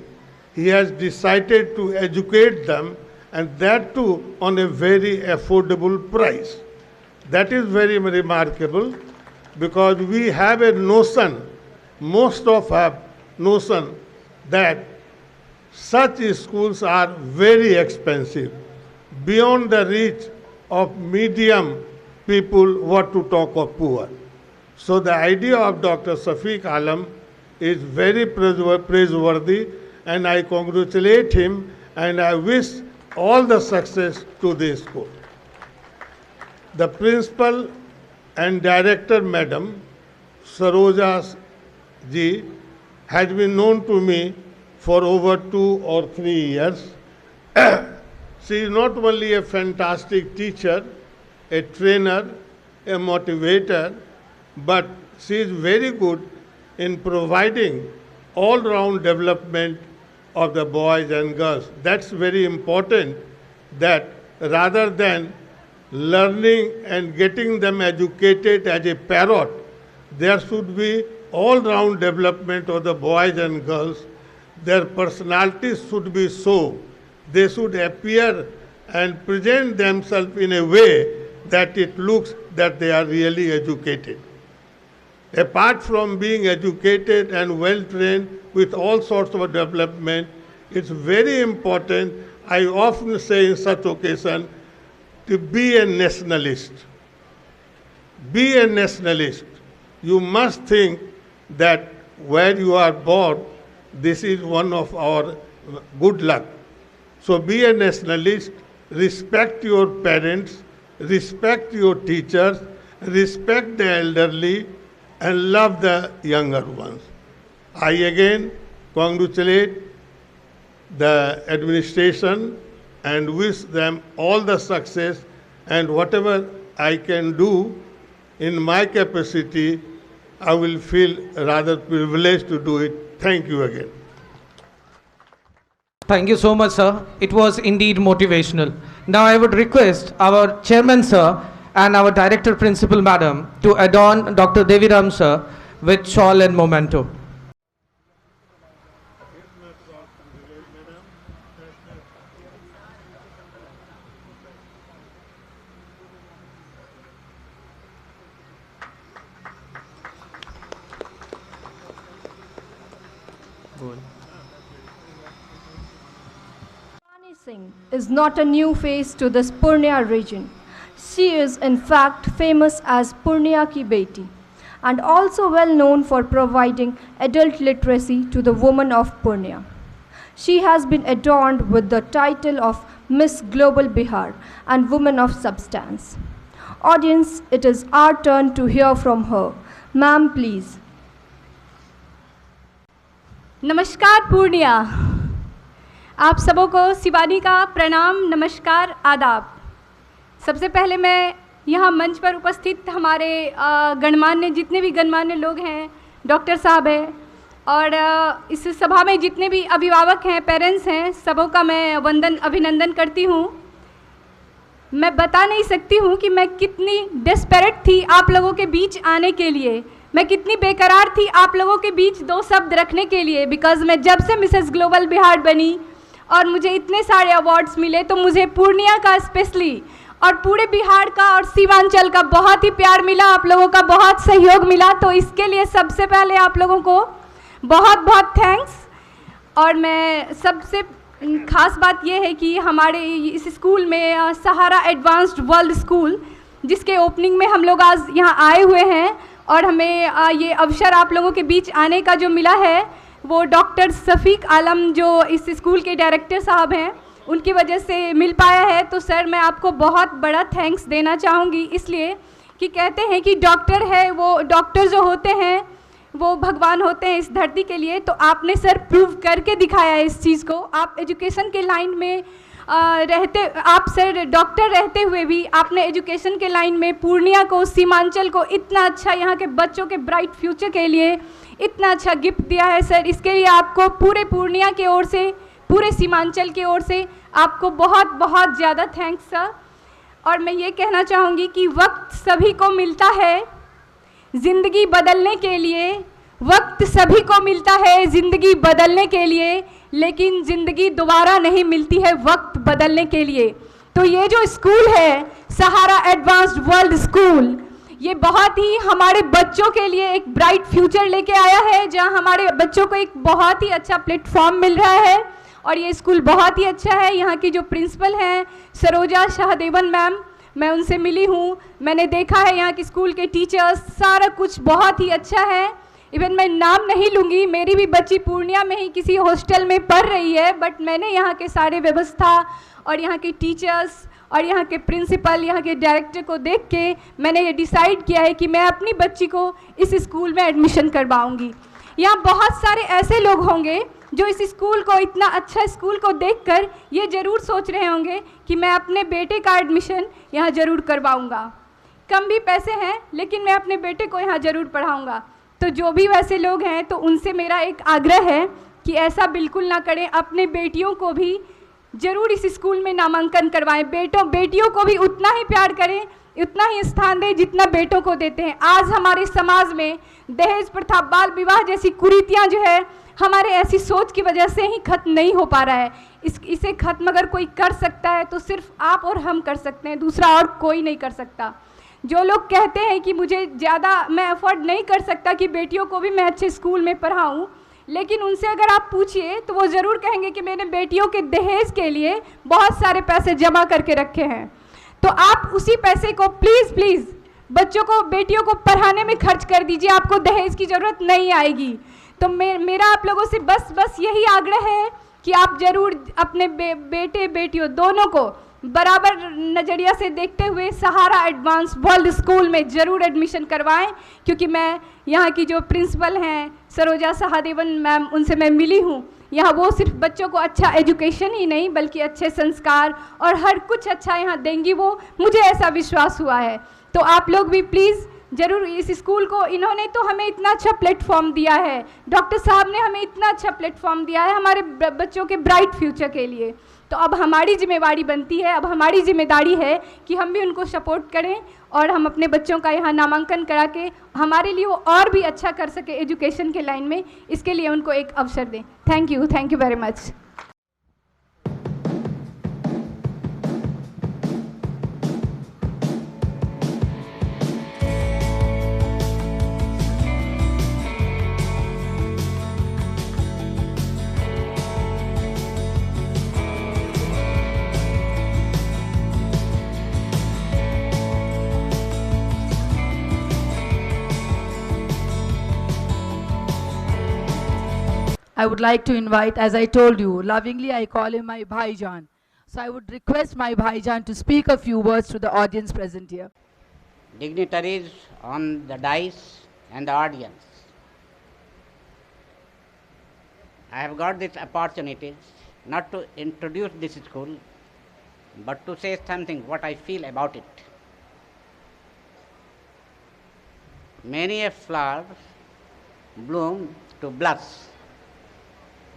he has decided to educate them, and that too on a very affordable price. That is very remarkable, because we have a notion, most of have notion that such schools are very expensive, beyond the reach of medium people, what to talk of poor. So the idea of Dr. Safiq Alam is very praiseworthy, and I congratulate him and I wish all the success to this school. The principal and director, Madam Saroja ji, has been known to me for over 2 or 3 years. She is not only a fantastic teacher, a trainer, a motivator, but she is very good in providing all-round development of the boys and girls. That's very important, that rather than learning and getting them educated as a parrot, there should be all-round development of the boys and girls. Their personalities should be so. They should appear and present themselves in a way that it looks that they are really educated. Apart from being educated and well-trained with all sorts of development, it's very important, I often say in such occasion, to be a nationalist. Be a nationalist. You must think that where you are born, this is one of our good luck. So be a nationalist, respect your parents, respect your teachers, respect the elderly, and love the younger ones. I again congratulate the administration and wish them all the success, and whatever I can do in my capacity, I will feel rather privileged to do it. Thank you again. Thank you so much, sir. It was indeed motivational. Now I would request our chairman, sir, and our director principal, madam, to adorn Dr. Deviram, sir, with shawl and memento. Rani Singh is not a new face to this Purnia region. She is in fact famous as Purnia ki Beti, and also well known for providing adult literacy to the women of Purnia. She has been adorned with the title of Miss Global Bihar and Woman of Substance. Audience, it is our turn to hear from her. Ma'am, please. नमस्कार पूर्णिया, आप सबों को शिवानी का प्रणाम, नमस्कार, आदाब। सबसे पहले मैं यहाँ मंच पर उपस्थित हमारे गणमान्य जितने भी गणमान्य लोग हैं, डॉक्टर साहब हैं, और इस सभा में जितने भी अभिभावक हैं, पेरेंट्स हैं, सबों का मैं वंदन अभिनंदन करती हूँ। मैं बता नहीं सकती हूँ कि मैं कितनी डेस्परेट थी आप लोगों के बीच आने के लिए, मैं कितनी बेकरार थी आप लोगों के बीच 2 शब्द रखने के लिए, बिकॉज़ मैं जब से मिसेस ग्लोबल बिहार बनी और मुझे इतने सारे अवार्ड्स मिले, तो मुझे पूर्णिया का स्पेशली और पूरे बिहार का और सीमांचल का बहुत ही प्यार मिला, आप लोगों का बहुत सहयोग मिला। तो इसके लिए सबसे पहले आप लोगों को बहुत बहुत थैंक्स। और मैं सबसे ख़ास बात यह है कि हमारे इस स्कूल में सहारा एडवांस्ड वर्ल्ड स्कूल, जिसके ओपनिंग में हम लोग आज यहाँ आए हुए हैं, और हमें ये अवसर आप लोगों के बीच आने का जो मिला है, वो डॉक्टर सफ़ीक आलम जो इस स्कूल के डायरेक्टर साहब हैं, उनकी वजह से मिल पाया है। तो सर, मैं आपको बहुत बड़ा थैंक्स देना चाहूँगी, इसलिए कि कहते हैं कि डॉक्टर है, वो डॉक्टर जो होते हैं वो भगवान होते हैं इस धरती के लिए। तो आपने सर प्रूव करके दिखाया है इस चीज़ को। आप एजुकेशन के लाइन में रहते, आप सर डॉक्टर रहते हुए भी आपने एजुकेशन के लाइन में पूर्णिया को, सीमांचल को इतना अच्छा, यहाँ के बच्चों के ब्राइट फ्यूचर के लिए इतना अच्छा गिफ्ट दिया है सर। इसके लिए आपको पूरे पूर्णिया की ओर से, पूरे सीमांचल की ओर से आपको बहुत बहुत ज़्यादा थैंक्स सर। और मैं ये कहना चाहूँगी कि वक्त सभी को मिलता है ज़िंदगी बदलने के लिए, वक्त सभी को मिलता है ज़िंदगी बदलने के लिए, लेकिन ज़िंदगी दोबारा नहीं मिलती है वक्त बदलने के लिए। तो ये जो स्कूल है, सहारा एडवांस्ड वर्ल्ड स्कूल ये बहुत ही हमारे बच्चों के लिए एक ब्राइट फ्यूचर लेके आया है, जहां हमारे बच्चों को एक बहुत ही अच्छा प्लेटफॉर्म मिल रहा है और ये स्कूल बहुत ही अच्छा है। यहाँ की जो प्रिंसिपल हैं सरोजा शाहदेवन मैम, मैं उनसे मिली हूँ, मैंने देखा है यहाँ के स्कूल के टीचर्स, सारा कुछ बहुत ही अच्छा है। इवन मैं नाम नहीं लूँगी, मेरी भी बच्ची पूर्णिया में ही किसी हॉस्टल में पढ़ रही है, बट मैंने यहाँ के सारे व्यवस्था और यहाँ के टीचर्स और यहाँ के प्रिंसिपल, यहाँ के डायरेक्टर को देख के मैंने ये डिसाइड किया है कि मैं अपनी बच्ची को इस स्कूल में एडमिशन करवाऊँगी। यहाँ बहुत सारे ऐसे लोग होंगे जो इस स्कूल को, इतना अच्छा स्कूल को देखकर ये ज़रूर सोच रहे होंगे कि मैं अपने बेटे का एडमिशन यहाँ ज़रूर करवाऊँगा। कम भी पैसे हैं लेकिन मैं अपने बेटे को यहाँ ज़रूर पढ़ाऊँगा। तो जो भी वैसे लोग हैं तो उनसे मेरा एक आग्रह है कि ऐसा बिल्कुल ना करें, अपने बेटियों को भी ज़रूर इस स्कूल में नामांकन करवाएं। बेटियों को भी उतना ही प्यार करें, उतना ही स्थान दें जितना बेटों को देते हैं। आज हमारे समाज में दहेज प्रथा, बाल विवाह जैसी कुरीतियाँ जो है हमारे ऐसी सोच की वजह से ही खत्म नहीं हो पा रहा है। इसे खत्म अगर कोई कर सकता है तो सिर्फ आप और हम कर सकते हैं, दूसरा और कोई नहीं कर सकता। जो लोग कहते हैं कि मुझे ज़्यादा मैं अफोर्ड नहीं कर सकता कि बेटियों को भी मैं अच्छे स्कूल में पढ़ाऊँ, लेकिन उनसे अगर आप पूछिए तो वो ज़रूर कहेंगे कि मैंने बेटियों के दहेज के लिए बहुत सारे पैसे जमा करके रखे हैं। तो आप उसी पैसे को प्लीज़ बच्चों को, बेटियों को पढ़ाने में खर्च कर दीजिए, आपको दहेज की ज़रूरत नहीं आएगी। तो मेरा आप लोगों से बस यही आग्रह है कि आप ज़रूर अपने बेटे बेटियों दोनों को बराबर नज़रिया से देखते हुए सहारा एडवांस वर्ल्ड स्कूल में ज़रूर एडमिशन करवाएं, क्योंकि मैं यहाँ की जो प्रिंसिपल हैं सरोजा शाहदेवन मैम, उनसे मैं मिली हूँ। यहाँ वो सिर्फ बच्चों को अच्छा एजुकेशन ही नहीं बल्कि अच्छे संस्कार और हर कुछ अच्छा यहाँ देंगी, वो मुझे ऐसा विश्वास हुआ है। तो आप लोग भी प्लीज़ ज़रूर इस स्कूल को, इन्होंने तो हमें इतना अच्छा प्लेटफॉर्म दिया है, डॉक्टर साहब ने हमें इतना अच्छा प्लेटफॉर्म दिया है हमारे बच्चों के ब्राइट फ्यूचर के लिए। तो अब हमारी जिम्मेवारी बनती है, अब हमारी जिम्मेदारी है कि हम भी उनको सपोर्ट करें और हम अपने बच्चों का यहाँ नामांकन करा के हमारे लिए वो और भी अच्छा कर सके एजुकेशन के लाइन में, इसके लिए उनको एक अवसर दें। Thank you very much. I would like to invite, as I told you, lovingly I call him my Bhaijan. So I would request my Bhaijan to speak a few words to the audience present here. Dignitaries on the dais and the audience. I have got this opportunity not to introduce this school, but to say something what I feel about it. Many a flower bloom to blush,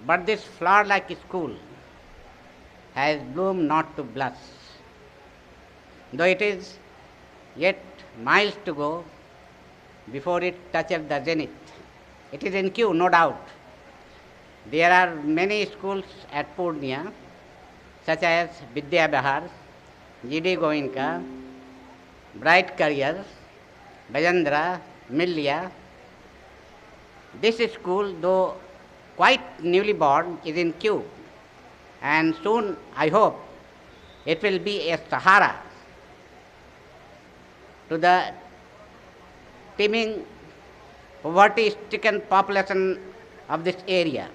but this flower-like school has bloomed not to blush. Though it is yet miles to go before it touches the zenith. It is in queue, no doubt. There are many schools at Purnia, such as Vidya Bahar, G.D. Goenka, Bright Career, Bajandra, Millia. This school, though quite newly born, is in queue, and soon, I hope, it will be a Sahara to the teeming, poverty-stricken population of this area.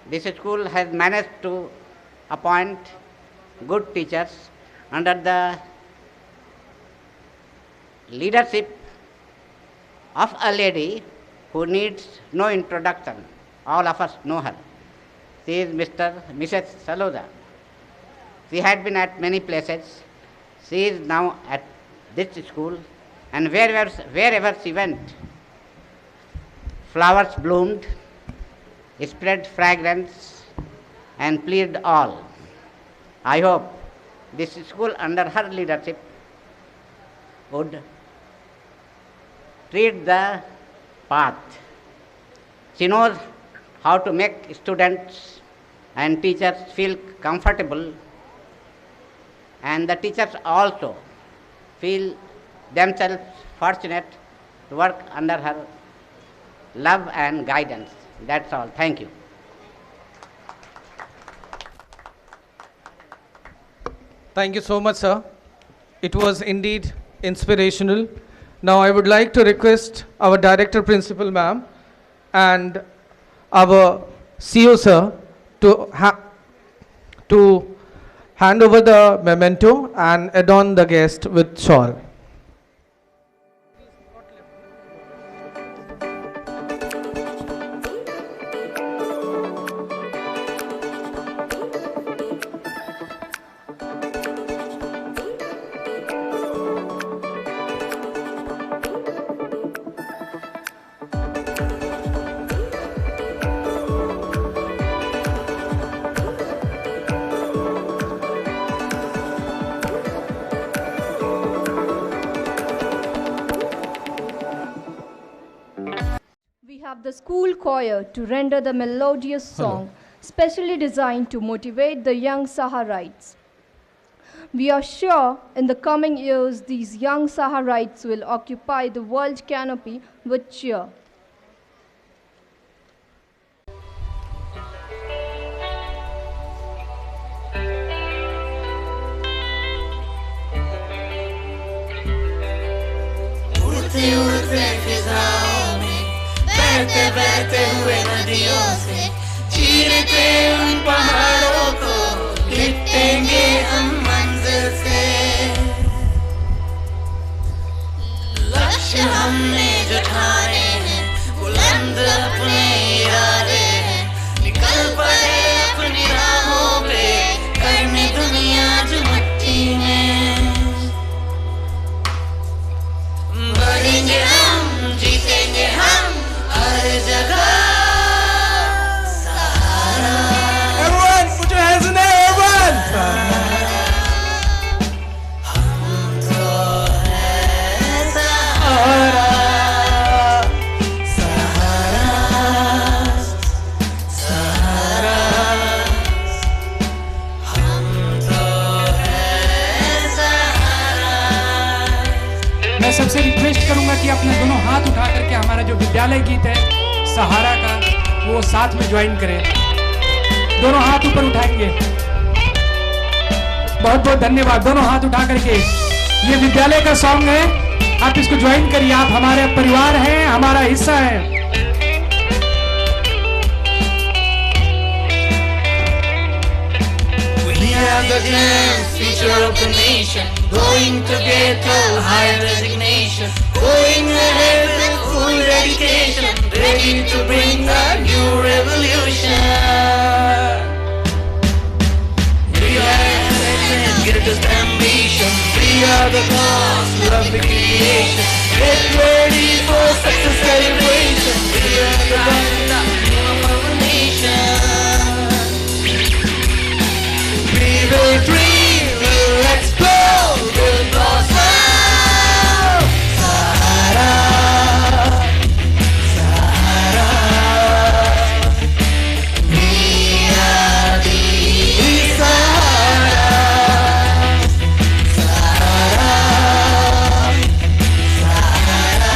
This school has managed to appoint good teachers under the leadership of a lady who needs no introduction. All of us know her. She is Mrs. Saloja. She had been at many places. She is now at this school, and wherever she went, flowers bloomed, spread fragrance, and pleased all. I hope this school under her leadership would tread the path. She knows how to make students and teachers feel comfortable and the teachers also feel themselves fortunate to work under her love and guidance. That's all. Thank you. Thank you so much, sir. It was indeed inspirational. Now I would like to request our Director Principal ma'am and our CEO sir to hand over the memento and adorn the guest with shawl. We have the school choir to render the melodious song, specially designed to motivate the young Saharites. We are sure in the coming years these young Saharites will occupy the world canopy with cheer. उड़ते उड़ते फिजाओं में बहते बहते हुए नदियों से चीरते उन पहाड़ों को लिपटेंगे हम मंजिल से। लक्ष्य हमने जो ठाने हैं बुलंद अपने इरादे हैं, निकल पड़े अपनी राहों पे करने दुनिया जो मिट्टी में। बढ़ेंगे हम, जीतेंगे हम हर जगह। सहारा। Everyone, put your hands in the air, everyone. हम तो हैं सहारा, सहारा, सहारा। हम तो हैं सहारा। मैं सबसे रिक्वेस्ट करूंगा कि अपने दोनों हाथ उठा करके हमारा जो विद्यालय गीत है सहारा का वो साथ में ज्वाइन करें। दोनों हाथ ऊपर उठाएंगे। बहुत बहुत धन्यवाद। दोनों हाथ उठा करके ये विद्यालय का सॉन्ग है, आप इसको ज्वाइन करिए। आप हमारे परिवार हैं, हमारा हिस्सा है। We are the glance, future of the nation, going to get to higher resignation, going ahead with full dedication, ready to bring a new revolution. We are the greatest ambition, we are the cause, love the creation, get ready for success celebration, we are the of our nation. We will dream, we'll explore, we'll blossom. Sahara, Sahara. We are the Sahara, Sahara, Sahara.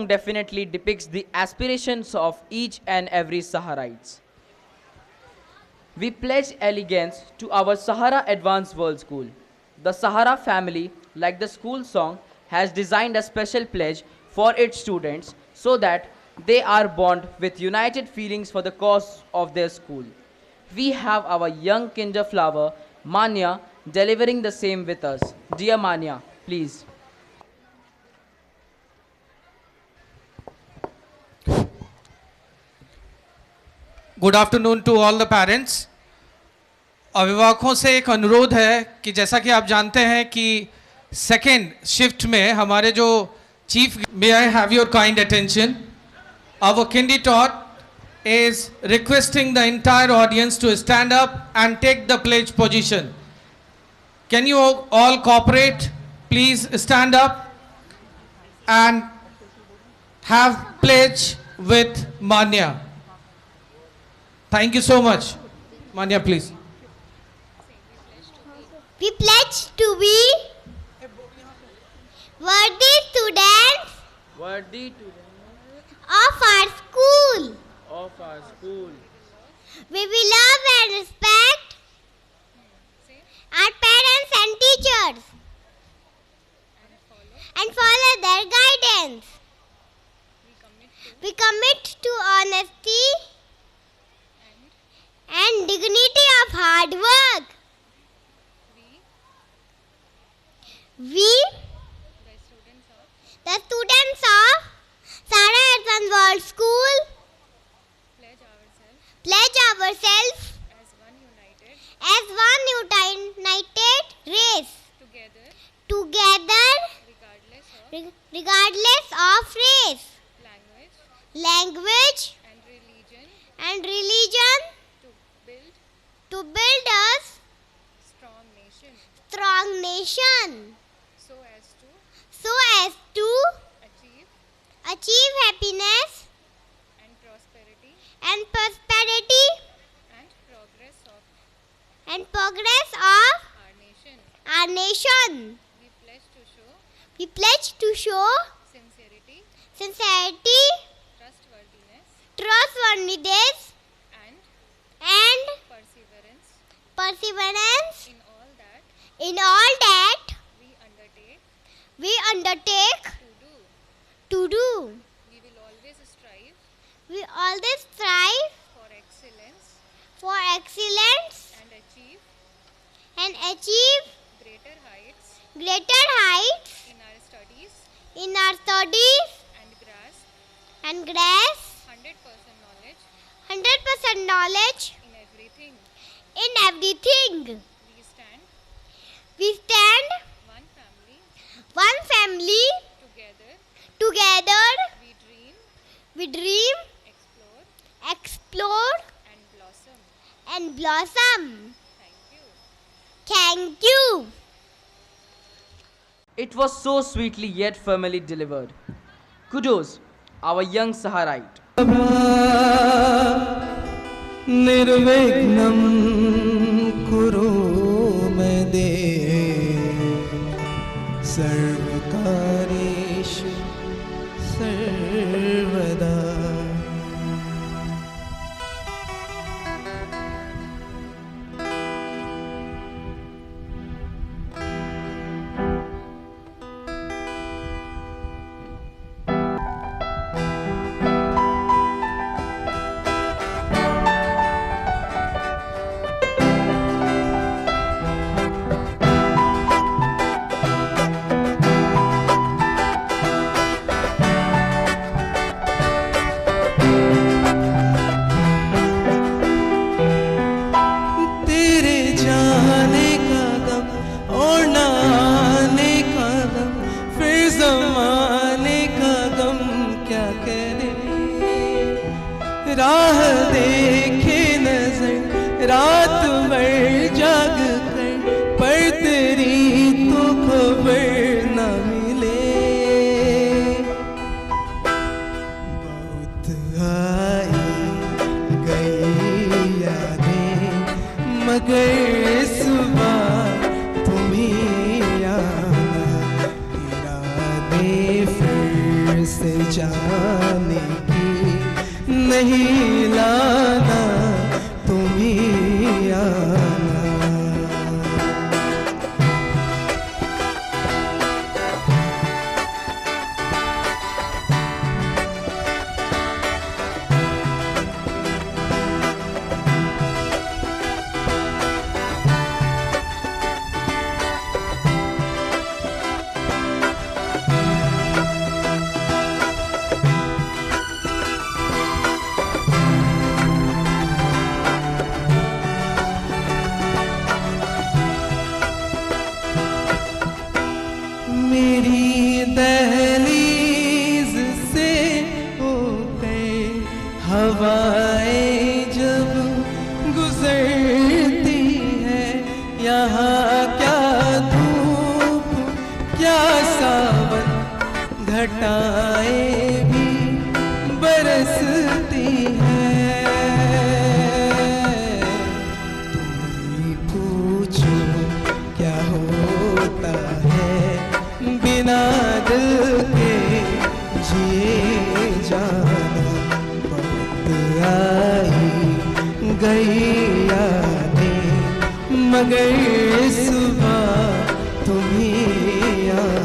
song definitely depicts the aspirations of each and every Saharites. We pledge elegance to our Sahara Advanced World School. The Sahara family, like the school song, has designed a special pledge for its students so that they are bond with united feelings for the cause of their school. We have our young kinder flower, Manya, delivering the same with us. Dear Manya, please. Good afternoon to all the parents. अभिभावकों से एक अनुरोध है कि जैसा कि आप जानते हैं कि सेकेंड शिफ्ट में हमारे जो chief, may I have your kind attention, our kindy taught is requesting the entire audience to stand up and take the pledge position. Can you all cooperate? Please stand up and have pledge with Manya. Thank you so much. Manya, please. We pledge to be worthy students of our school. We will love and respect our parents and teachers and follow their guidance. We commit to honesty and dignity of hard work. We, the students of Sahara Advanced World School, pledge ourselves as one united race, together, regardless of race, language, and religion, to build a strong nation, so as to achieve happiness and prosperity and progress of our nation. We pledge to show sincerity, trustworthiness, and perseverance in all that we undertake to do. We always strive for excellence and achieve greater heights in our studies and grasp 100% knowledge in everything. We stand one family together. We dream, explore, and blossom. Thank you. It was so sweetly yet firmly delivered. Kudos, our young Saharite. निर्विघ्नं कुरु मे सर्वकार्येषु सर्वदा। राह देखे नजर रात भर जाग कर, पर तेरी तो खबर न मिले। बहुत आई गई यादें मगर सुबह तुम्हें आना, इरादे फिर से से जाने की नहीं लाना, तुम ही आना। मेरी दहलीज से होकर हवाएं जब गुजरती है, यहाँ क्या धूप क्या सावन, घटाएं भी बरसती है। तुम ही पूछो क्या होता है बिना दिल के जिए जाना। बहुत आई गई यादें, मगर सुबह तुम ही आना।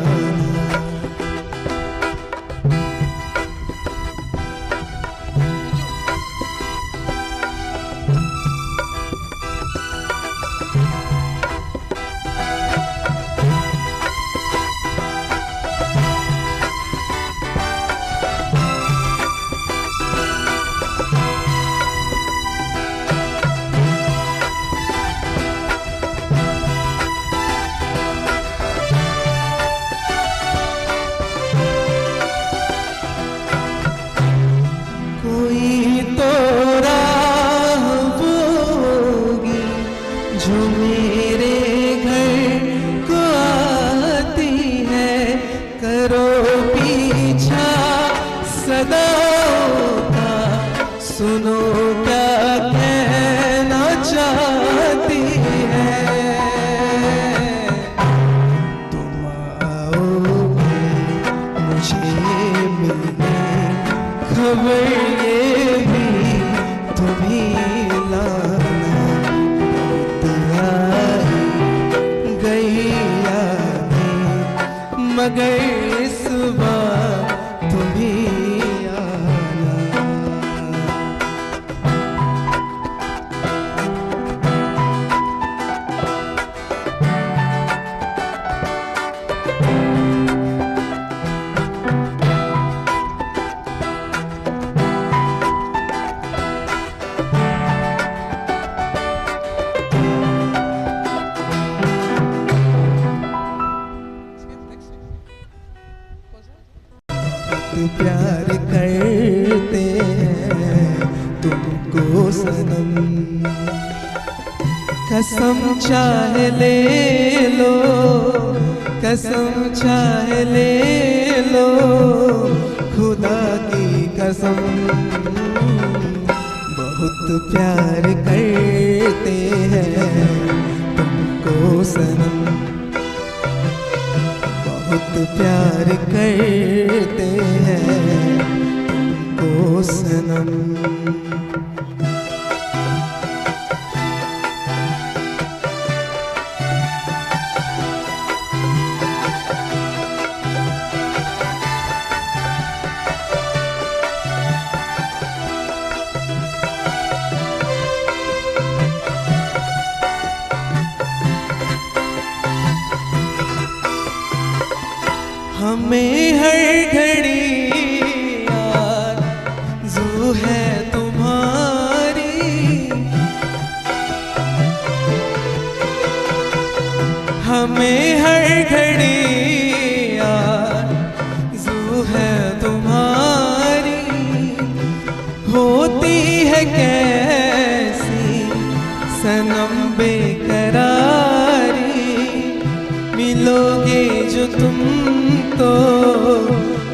कोई तो राह होगी जो मेरे घर को आती है, करो पीछा सदाओं का, सुनो क्या कहना चाहती है। तुम आओगे मुझे मिलने, खबर ये भी तुम्ही लाना। बहुत आई गई यादें, मगर सुबह तुम्ही आना। प्यार करते हैं तुमको सनम, कसम चाहे ले लो, कसम चाहे ले लो, खुदा की कसम। बहुत प्यार करते हैं तुमको सनम, बहुत प्यार करते हैं तुमको सनम। हमें हर घड़ी आरज़ू है तुम्हारी, हमें हर घड़ी आरज़ू है तुम्हारी। होती है कैसी सनम बेकरारी, मिलोगे जो तुम तो,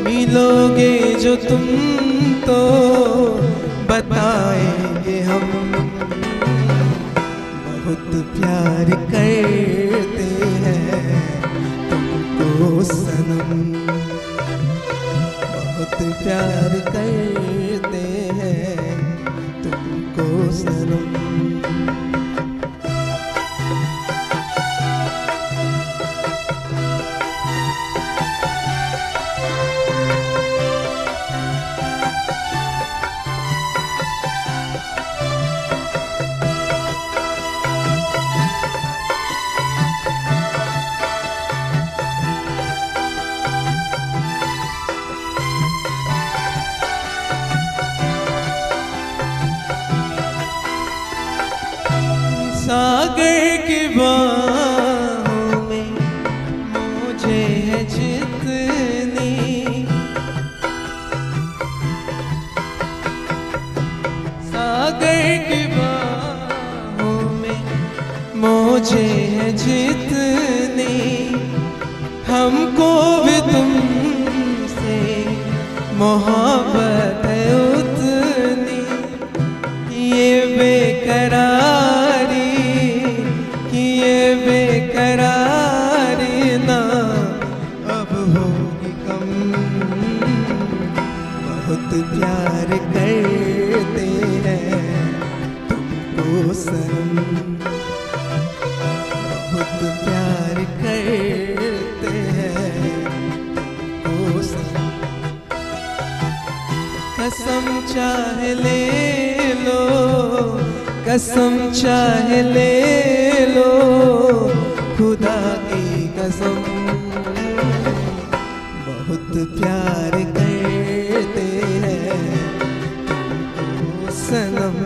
मिलोगे जो तुम तो, बताएंगे हम। बहुत प्यार करते हैं तुमको सनम, बहुत प्यार करते हैं तुमको सनम। सागर की बाहों में मुझे है जितनी, सागर की बाहों में मुझे है जितनी, हमको भी तुमसे मोहब्बत है उतनी। ये बेकरारी ना अब होगी कम, बहुत प्यार करते हैं तुमको सनम, बहुत प्यार करते हैं तुमको सनम। कसम चाहे ले लो, कसम चाहे ले लो, खुदा की कसम, बहुत प्यार करते हैं तुमको सनम।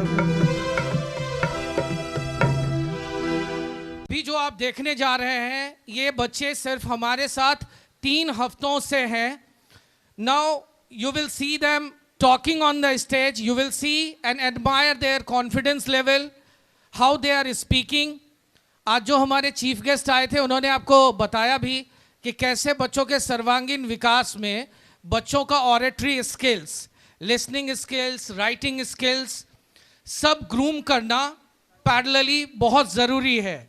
अभी जो आप देखने जा रहे हैं ये बच्चे सिर्फ हमारे साथ 3 हफ्तों से हैं। Now you will see them talking on the stage. You will see and admire their confidence level, how they are speaking. आज जो हमारे चीफ गेस्ट आए थे उन्होंने आपको बताया भी कि कैसे बच्चों के सर्वांगीण विकास में बच्चों का oratory skills, listening skills, writing skills सब ग्रूम करना पैरेलली बहुत ज़रूरी है।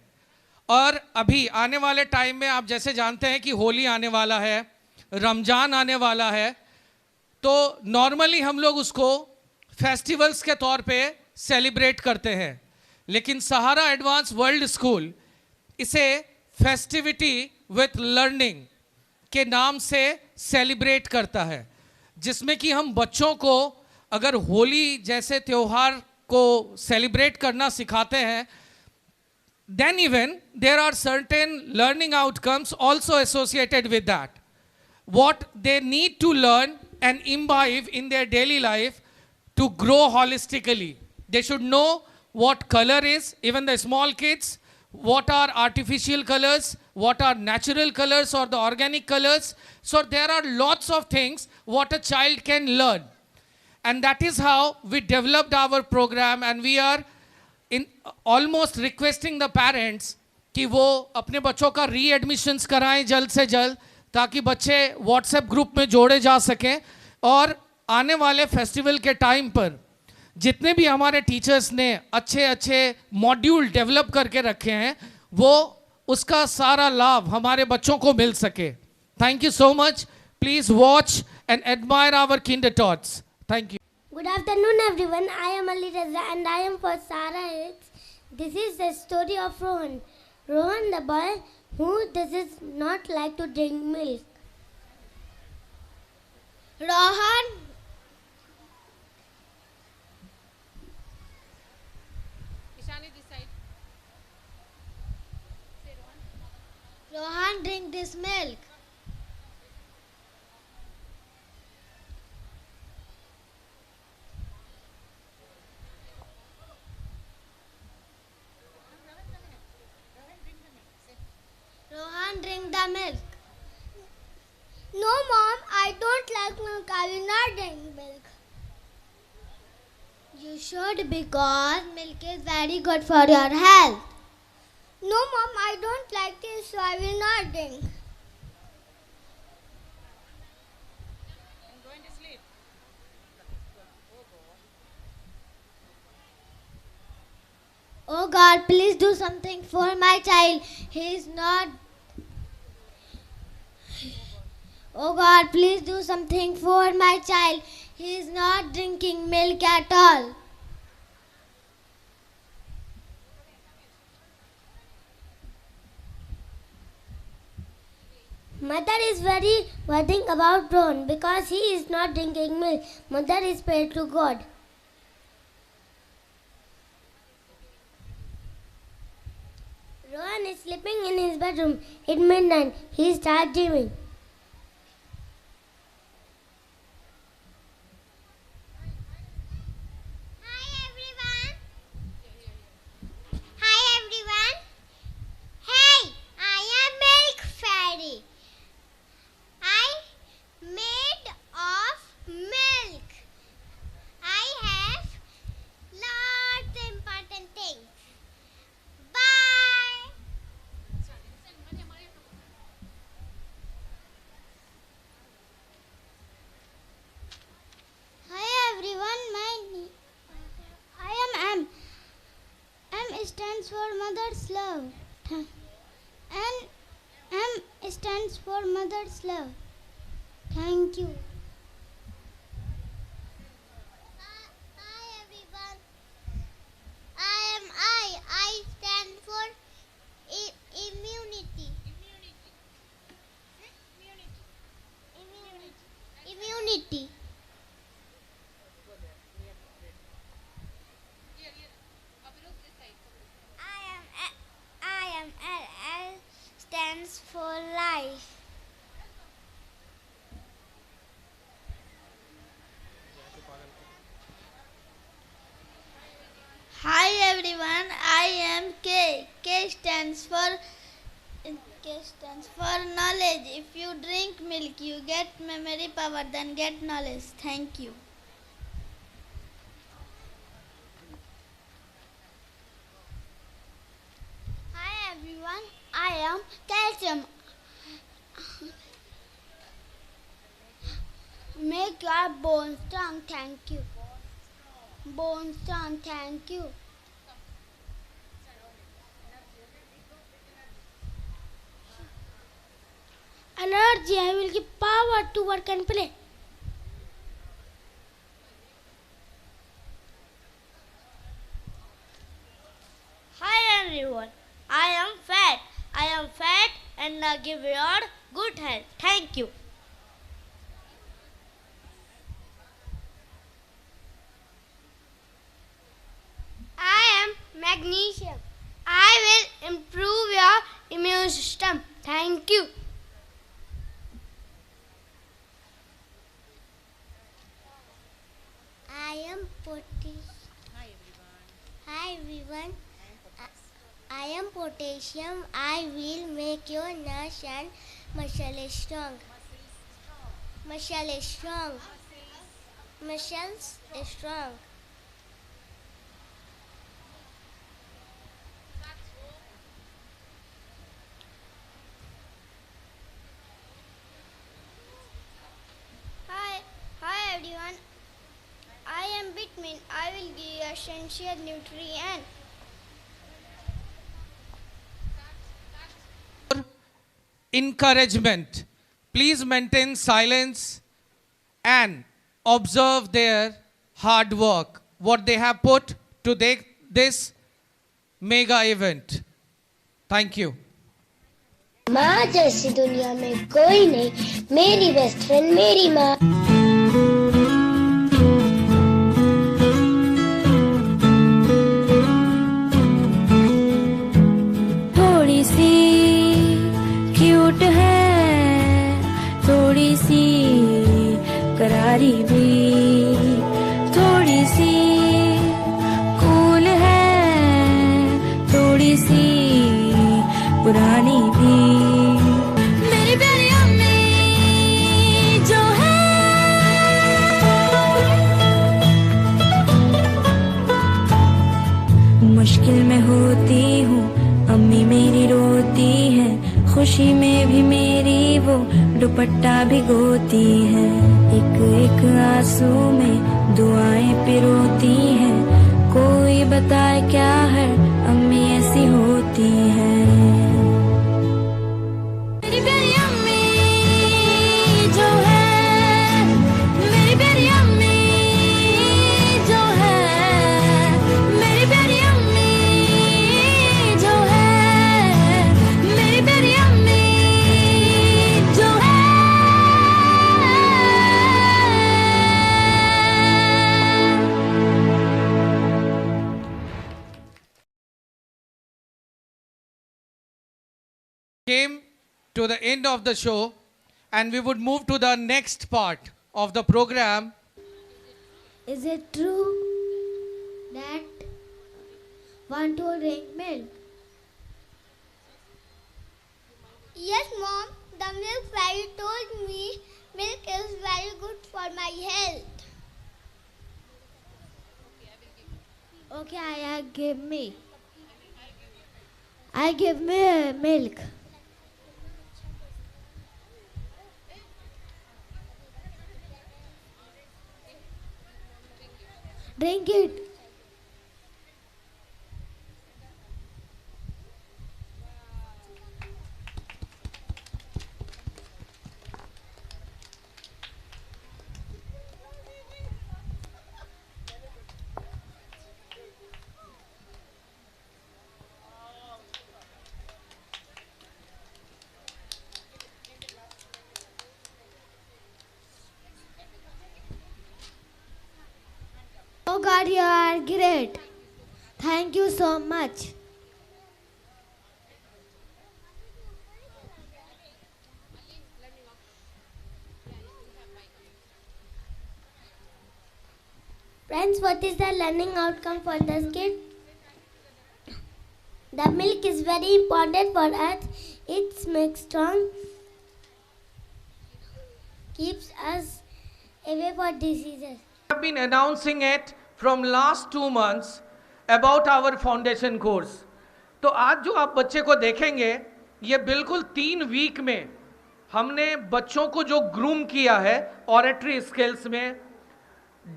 और अभी आने वाले टाइम में आप जैसे जानते हैं कि होली आने वाला है, रमज़ान आने वाला है, तो नॉर्मली हम लोग उसको फेस्टिवल्स के तौर पे सेलिब्रेट करते हैं, लेकिन सहारा एडवांस वर्ल्ड स्कूल इसे फेस्टिविटी विथ लर्निंग के नाम से सेलिब्रेट करता है, जिसमें कि हम बच्चों को अगर होली जैसे त्यौहार को सेलिब्रेट करना सिखाते हैं, then even there are certain learning outcomes also associated with that. What they need to learn and imbibe in their daily life to grow holistically. They should know what color is, even the small kids, what are artificial colors, what are natural colors or the organic colors. So there are lots of things what a child can learn. And that is how we developed our program, and we are in almost requesting the parents कि वो अपने बच्चों का री-एडमिशन्स कराएं जल्द से जल्द, ताकि बच्चे व्हाट्सएप ग्रुप में जोड़े जा सकें। और आने वाले फेस्टिवल के टाइम पर जितने भी हमारे टीचर्स ने अच्छे अच्छे मॉड्यूल डेवलप करके रखे हैं, वो उसका सारा लाभ हमारे बच्चों को मिल सके। Thank you so much. Please watch and admire our kinder thoughts. Thank you. Good afternoon, everyone. I am Ali Raza and I am for Sahara Hills. This is the story of Rohan. Rohan, the boy who does not like to drink milk. Rohan. Rohan, drink this milk. Rohan, drink the milk. No, Mom, I don't like milk. I will not drink milk. You should, because milk is very good for your health. No, Mom, I don't like this, so I will not drink. I'm going to sleep. Oh God, please do something for my child. He is not. Oh God, please do something for my child. He is not drinking milk at all. Mother is very worrying about Rohan because he is not drinking milk. Mother is praying to God. Rohan is sleeping in his bedroom. At midnight, he starts dreaming. Hi everyone. Hey, I am Milk Fairy. I made of milk. I have lots of important things. Bye. Hi everyone. I am M. M stands for Mother's Love. And M stands for Mother's Love. Thank you. Hi everyone. I am I. I stand for immunity. Immunity. I am L. L stands for life. Hi everyone, I am K. K stands for knowledge. If you drink milk, you get memory power, then get knowledge. Thank you. Hi everyone, I am calcium. Make your bones strong. Thank you. Bones strong. Thank you. Energy. I will give power to work and play. Hi everyone, I am fat. I am fat and I give your good health. Thank you. I am magnesium. I will improve your immune system. Thank you. I am potassium. Hi everyone. I am potassium. I will make your nerves and muscles strong. Muscles strong. Muscles strong. Hi everyone. I am vitamin. I will give you essential nutrient. Encouragement. Please maintain silence and observe their hard work, what they have put to this mega event. Thank you. माँ जैसी दुनिया में कोई नहीं, मेरी best friend मेरी माँ। थोड़ी सी क्यूट है, थोड़ी सी करारी भी, थोड़ी सी कूल है, थोड़ी सी पुरानी भी। मेरी प्यारी अम्मी जो है, मुश्किल में होती हूँ अम्मी मेरी रोती है, खुशी में भी मेरी वो दुपट्टा भिगोती है, एक एक आंसू में दुआएं पिरोती है। कोई बताए क्या है अम्मी ऐसी होती है। मेरी प्यारी अम्मी came to the end of the show and we would move to the next part of the program. Is it true that want to drink milk? Yes, Mom. The milk fairy told me milk is very good for my health. Okay, I give me milk. Drink it. Oh God, you are great. Thank you so much. Friends, what is the learning outcome for this kid? The milk is very important for us. It makes strong, keeps us away from diseases. We have been announcing it from last 2 months about our foundation course. तो आज जो आप बच्चे को देखेंगे ये बिल्कुल 3 week में हमने बच्चों को जो ग्रूम किया है ऑरेटरी स्किल्स में,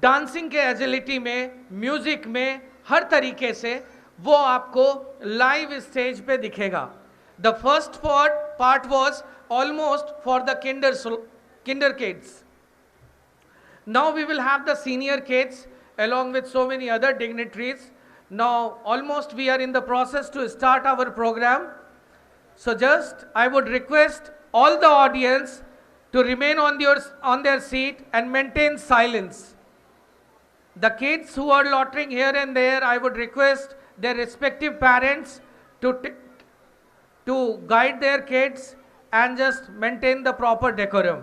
डांसिंग के एजिलिटी में, म्यूजिक में, हर तरीके से वो आपको लाइव स्टेज पे दिखेगा. The first part was almost for the Kinder kids. Now we will have the senior kids along with so many other dignitaries. Now almost we are in the process to start our program. So just I would request all the audience to remain on their seat and maintain silence. The kids who are loitering here and there, I would request their respective parents to guide their kids and just maintain the proper decorum.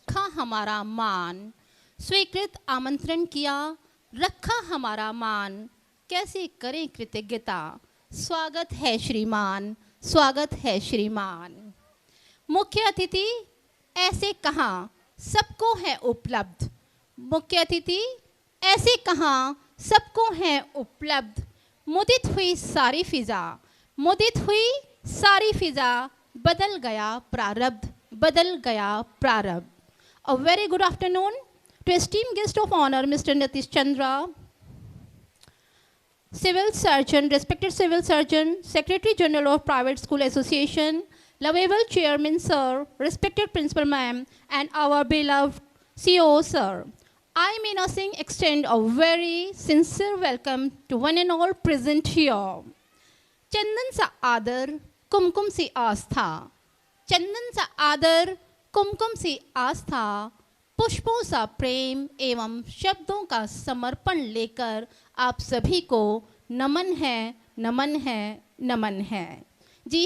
रखा हमारा मान, स्वीकृत आमंत्रण किया, रखा हमारा मान, कैसे करें कृतज्ञता, स्वागत है श्रीमान, स्वागत है श्रीमान. मुख्य अतिथि ऐसे कहाँ सबको है उपलब्ध, मुख्य अतिथि ऐसे कहाँ सबको है उपलब्ध. मुदित हुई सारी फिजा, मुदित हुई सारी फिजा, बदल गया प्रारब्ध, बदल गया प्रारब्ध. A very good afternoon to esteemed guest of honor, Mr. Nitish Chandra, Civil Surgeon, respected Civil Surgeon, Secretary General of Private School Association, lovable Chairman Sir, respected Principal Ma'am, and our beloved CEO Sir. I, Meena Singh, extend a very sincere welcome to one and all present here. चंदन सा आदर, कुमकुम सी आस्था, चंदन सा आदर, कुमकुम सी आस्था, पुष्पों सा प्रेम एवं शब्दों का समर्पण लेकर आप सभी को नमन है, नमन है, नमन है. जी